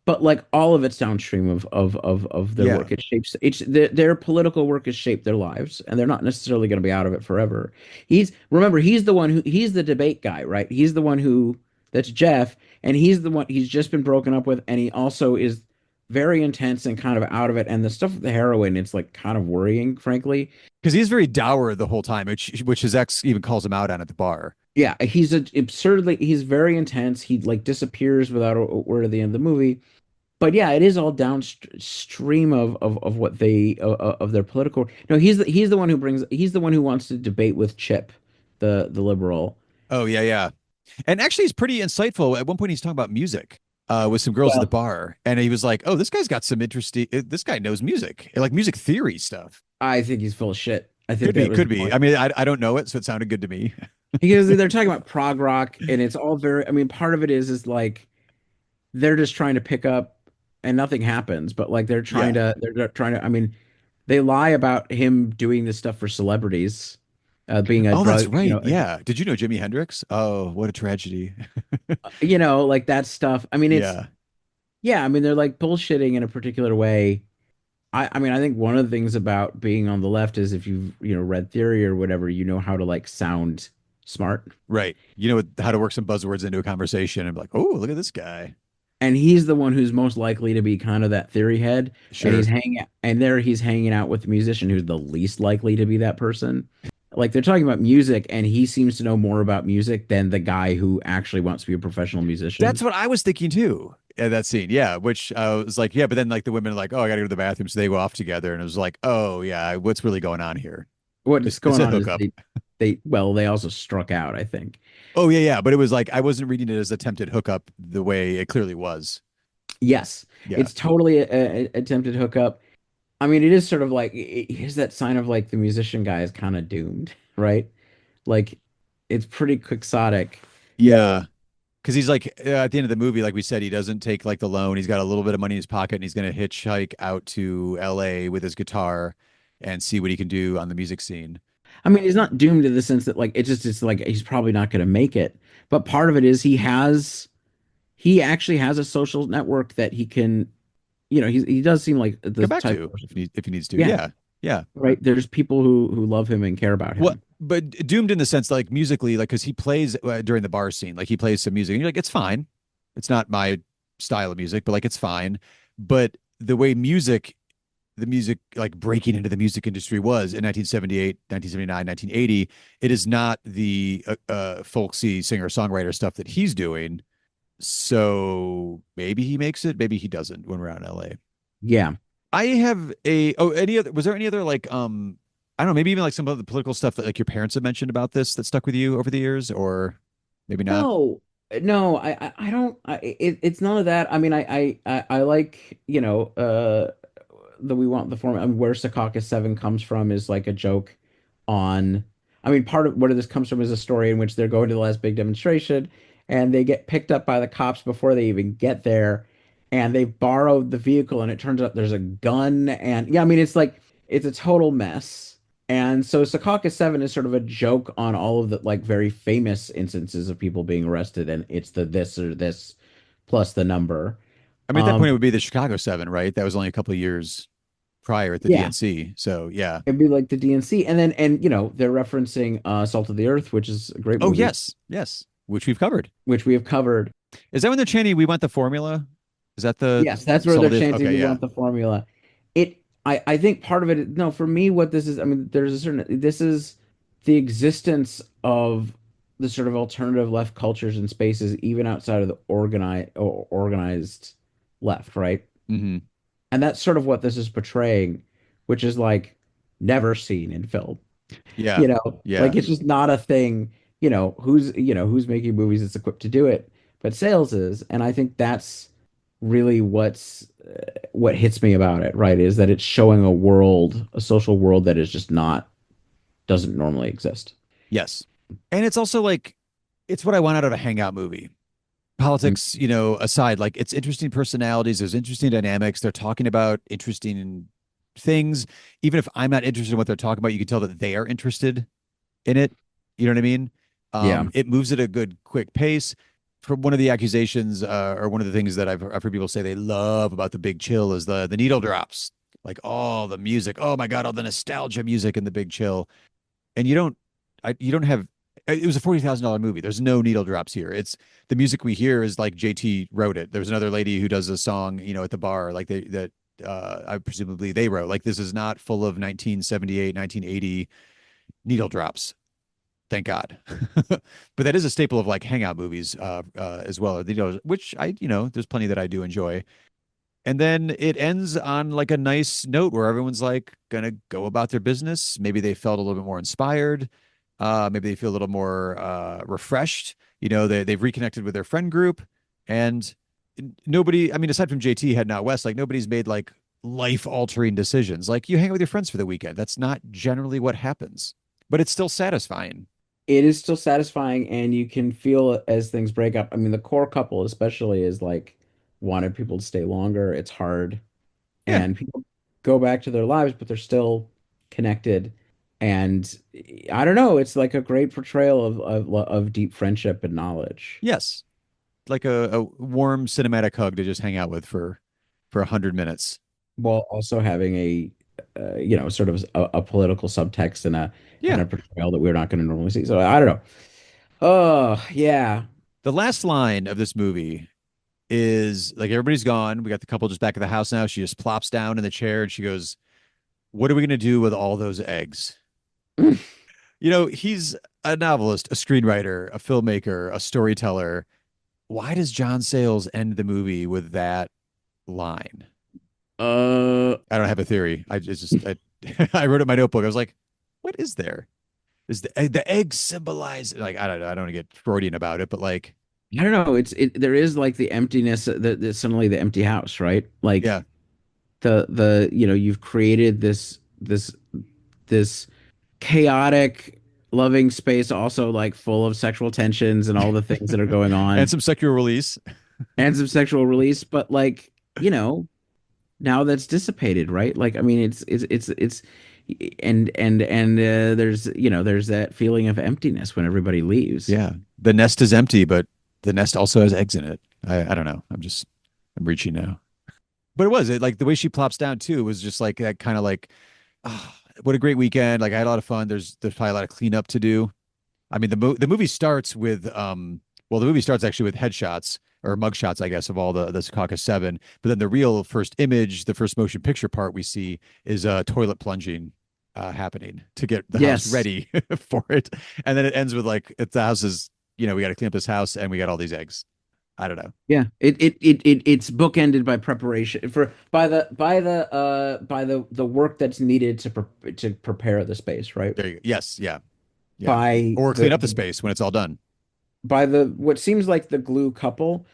But like all of it's downstream of their Yeah. work. It shapes their political work has shaped their lives, and they're not necessarily going to be out of it forever. He's the one he's the debate guy, right? He's the one who that's Jeff, and he's just been broken up with, and he also is very intense and kind of out of it. And the stuff with the heroin, it's like kind of worrying, frankly. Because he's very dour the whole time, which his ex even calls him out on at the bar. Yeah, he's very intense. He like disappears without a word at the end of the movie. But yeah, it is all downstream of what they of their political. No, he's the one who wants to debate with Chip, the liberal. Oh yeah, yeah. And actually, he's pretty insightful. At one point, he's talking about music with some girls at the Well, bar, and he was like, "Oh, this guy's got some interesting. This guy knows music, like music theory stuff. I think he's full of shit. I think Could be, that was could the be. point. I mean, I don't know it, so it sounded good to me. Because they're talking about prog rock, and it's all very. I mean, part of it is like they're just trying to pick up, and nothing happens. But like Yeah. they're trying to. I mean, they lie about him doing this stuff for celebrities, being a Oh, that's drug. right. Yeah. Did you know Jimi Hendrix? Oh, what a tragedy. Like that stuff. I mean, it's Yeah. yeah. I mean, they're like bullshitting in a particular way. I mean, I think one of the things about being on the left is if you've read theory or whatever, you know how to like sound smart. Right. You know how to work some buzzwords into a conversation and be like, oh, look at this guy. And he's the one who's most likely to be kind of that theory head. And Sure. he's hanging out with the musician who's the least likely to be that person. Like they're talking about music, and he seems to know more about music than the guy who actually wants to be a professional That's musician. what I was thinking too. At that scene, yeah, which was like, yeah, but then like the women are like, oh, I gotta go to the bathroom, so they go off together, and it was like, oh yeah, what's really going on here? What's It's going a on is hookup. they also struck out, I think. Oh yeah, yeah, but it was like I wasn't reading it as attempted hookup the way it clearly was. Yes, Yeah, it's totally a attempted hookup. I mean, it is sort of like here's that sign of like the musician guy is kind of doomed, right? Like it's pretty quixotic. Yeah. Because he's like at the end of the movie, like we said, he doesn't take like the loan. He's got a little bit of money in his pocket, and he's going to hitchhike out to L.A. with his guitar and see what he can do on the music scene. I mean, he's not doomed in the sense that like it's like he's probably not going to make it. But part of it is he actually has a social network that he can, he does seem like the Go back type of to person. if he needs to. Yeah, Yeah, yeah. right. There's people who love him and care about What? him. But doomed in the sense like musically, like because he plays during the bar scene, like he plays some music, and you're like, it's fine. It's not my style of music, but like it's fine. But the way the music like breaking into the music industry was in 1978, 1979, 1980, it is not the folksy singer-songwriter stuff that he's doing. So maybe he makes it, maybe he doesn't when we're out in LA. Yeah. I have a any other was there any other like I don't know, maybe even like some of the political stuff that like your parents have mentioned about this that stuck with you over the years, or maybe not. No, no, I don't. It's none of that. I mean, I like, the we want the form. I mean, where Secaucus 7 comes from is like a joke on. I mean, part of where this comes from is a story in which they're going to the last big demonstration, and they get picked up by the cops before they even get there, and they've borrowed the vehicle, and it turns out there's a gun, and yeah, I mean, it's like it's a total mess. And so Secaucus 7 is sort of a joke on all of the like very famous instances of people being arrested, and it's the this or this plus the number. I mean, at that Um, point, it would be the Chicago Seven, right? That was only a couple of years prior at the yeah, DNC. So yeah. it'd be like the DNC, and then they're referencing Salt of the Earth, which is a great Oh movie, yes, yes, which we've covered. which we have covered. Is that when they're chanting "We want the formula"? Is that the Yes, that's where Salt they're of the Earth? chanting Okay, we yeah. want the formula. I think part of it, no, for me, what this is, I mean, there's a certain, this is the existence of the sort of alternative left cultures and spaces, even outside of the organized left, right? Hmm. And that's sort of what this is portraying, which is like never seen in film. Yeah, Like yeah. it's just not a thing, who's making movies that's equipped to do it, but Sales is, and I think that's really what hits me about it, right? Is that it's showing a social world that is just not doesn't normally exist. Yes. And it's also like it's what I want out of a hangout movie. Mm. Politics, aside, like it's interesting personalities, there's interesting dynamics. They're talking about interesting things. Even if I'm not interested in what they're talking about, you can tell that they are interested in it. You know what I mean? Yeah. It moves at a good, quick pace. For one of the accusations, or one of the things that I've heard people say they love about the Big Chill is the needle drops, like all the music. Oh my God, all the nostalgia music in the Big Chill, and you don't have. It was a $40,000 movie. There's no needle drops here. It's the music we hear is like JT wrote it. There's another lady who does a song, at the bar, like I presumably they wrote. Like this is not full of 1978, 1980 needle drops. Thank God. But that is a staple of like hangout movies as well. Which there's plenty that I do enjoy. And then it ends on like a nice note where everyone's like gonna go about their business. Maybe they felt a little bit more inspired. Maybe they feel a little more refreshed. They've reconnected with their friend group, and nobody. I mean, aside from JT heading out west, like nobody's made like life altering decisions. Like you hang out with your friends for the weekend. That's not generally what happens, but it's still satisfying. It is still satisfying, and you can feel as things break up. I mean, the core couple especially is like wanted people to stay longer. It's hard, Yeah. and people go back to their lives, but they're still connected. And I don't know, it's like a great portrayal of deep friendship and knowledge, Yes. Like a warm cinematic hug to just hang out with for 100 minutes. while also having sort of a political subtext and Yeah. a portrayal that we're not going to normally see. So I don't know. Oh yeah. The last line of this movie is like everybody's gone. We got the couple just back at the house now. She just plops down in the chair and she goes, "What are we going to do with all those eggs?" He's a novelist, a screenwriter, a filmmaker, a storyteller. Why does John Sayles end the movie with that line? Uh, I don't have a theory. I wrote it in my notebook. I was like, what is there? Is the egg symbolize like I don't want to get Freudian about it, but like I don't know. There is like the emptiness, the suddenly the empty house, right? Like yeah, you've created this chaotic loving space, also like full of sexual tensions and all the things that are going And on some secular release. and some sexual release, but like, now that's dissipated, right? Like, I mean, it's and there's that feeling of emptiness when everybody leaves. Yeah. The nest is empty, but the nest also has eggs in it. I don't know. I'm reaching now. But like the way she plops down too was just like that kind of like, oh, what a great weekend. Like I had a lot of fun. There's probably a lot of cleanup to do. I mean, the movie starts with the movie starts actually with headshots or mugshots, I guess, of all the Secaucus Seven. But then the real first image, the first motion picture part we see is toilet plunging happening to get the house Yes. ready for it. And then it ends with like if the house is, we got to clean up this house and we got all these eggs. I don't know. Yeah. It's bookended by preparation for by the work that's needed to prepare the space, right? There you go. Yes, yeah, yeah. By Or clean up the the space when it's all done. by the what seems like the glue couple.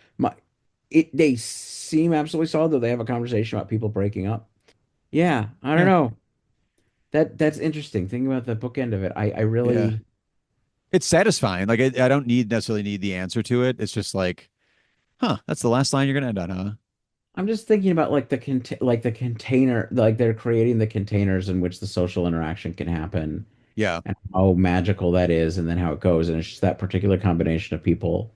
They seem absolutely solid, though they have a conversation about people breaking up. Yeah, I don't Yeah, know. That's interesting. Thinking about the bookend of it, I yeah. really It's satisfying. Like I don't necessarily need the answer to it. It's just like, huh, that's the last line you're gonna end on, huh? I'm just thinking about like the container, like they're creating the containers in which the social interaction can happen Yeah. and how magical that is, and then how it goes, and it's just that particular combination of people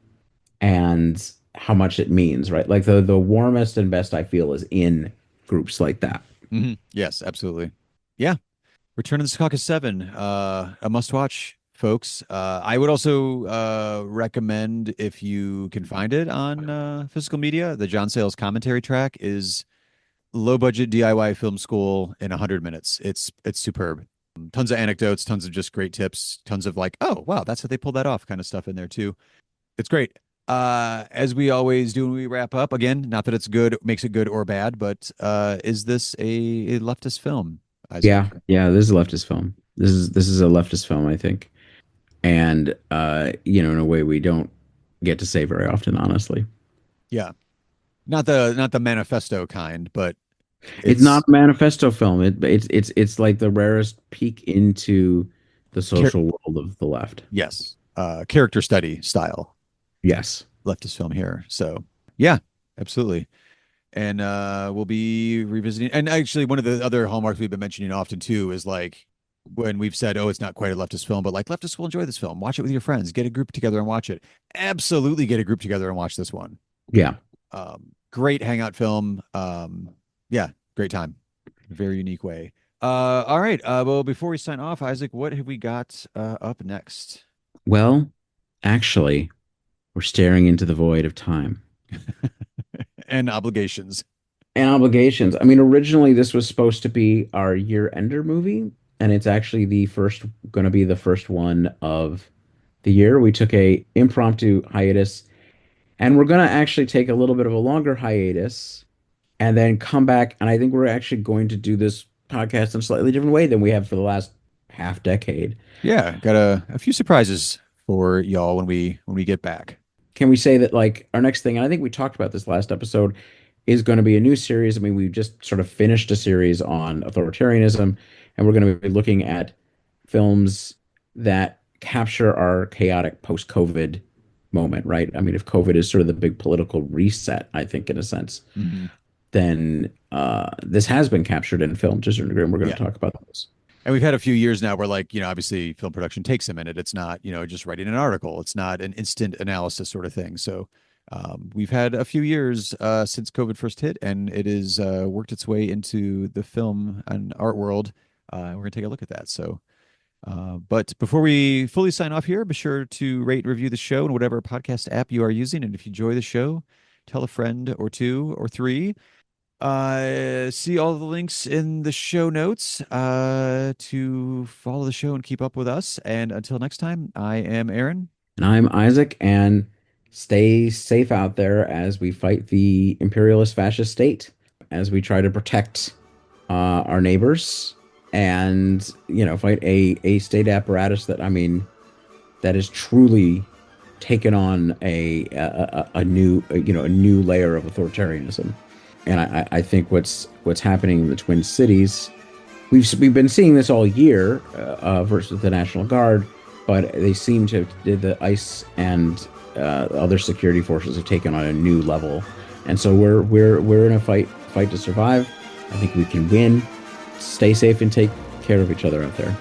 and how much it means, right? Like the warmest and best I feel is in groups like that. Yes, absolutely. Yeah. Return of the Secaucus Seven. A must watch, folks. I would also recommend if you can find it on physical media, the John Sayles commentary track is low budget DIY film school in 100 minutes. It's superb. Tons of anecdotes, tons of just great tips, tons of like, oh wow, that's how they pulled that off kind of stuff in there too. It's great. As we always do when we wrap up, again, not that it's good, makes it good or bad, but is this a leftist film, Isaac? Yeah, yeah, this is a leftist film. This is a leftist film, I think. And in a way we don't get to say very often, honestly. Yeah. Not the manifesto kind, but It's not it's a manifesto film. It's like the rarest peek into the char- social world of the left. yes, character study style Yes. leftist film here. So yeah, absolutely. And we'll be revisiting. And actually, one of the other hallmarks we've been mentioning often too is like when we've said, "Oh, it's not quite a leftist film," but like leftists will enjoy this film. Watch it with your friends. Get a group together and watch it. Absolutely, get a group together and watch this one. Yeah. Great hangout film. Yeah, great time. Very unique way. All right. Well, before we sign off, Isaac, what have we got up next? Well, actually, we're staring into the void of time And obligations. and obligations. I mean, originally this was supposed to be our year-ender movie, and it's actually going to be the first one of the year. We took a impromptu hiatus, and we're going to actually take a little bit of a longer hiatus and then come back. And I think we're actually going to do this podcast in a slightly different way than we have for the last half decade. Yeah, got a few surprises for y'all when we get back. Can we say that like our next thing, and I think we talked about this last episode, is going to be a new series. I mean, we just sort of finished a series on authoritarianism, and we're going to be looking at films that capture our chaotic post-COVID moment, right? I mean, if COVID is sort of the big political reset, I think in a sense, Mhm. then this has been captured in film to a certain degree, and we're going Yeah. to talk about those. And we've had a few years now where like, obviously film production takes a minute. It's not, just writing an article. It's not an instant analysis sort of thing. So we've had a few years since COVID first hit, and it has worked its way into the film and art world. We're going to take a look at that. So, but before we fully sign off here, be sure to rate and review the show in whatever podcast app you are using. And if you enjoy the show, tell a friend or two or three. See all the links in the show notes to follow the show and keep up with us. And until next time, I am Aaron. And I'm Isaac, and stay safe out there as we fight the imperialist fascist state, as we try to protect our neighbors, and fight a state apparatus that, I mean, that is truly taken on a new layer of authoritarianism. And I think what's happening in the Twin Cities, we've been seeing this all year versus the National Guard, but they seem to the ICE and other security forces have taken on a new level, and so we're in a fight to survive. I think we can win. Stay safe and take care of each other out there.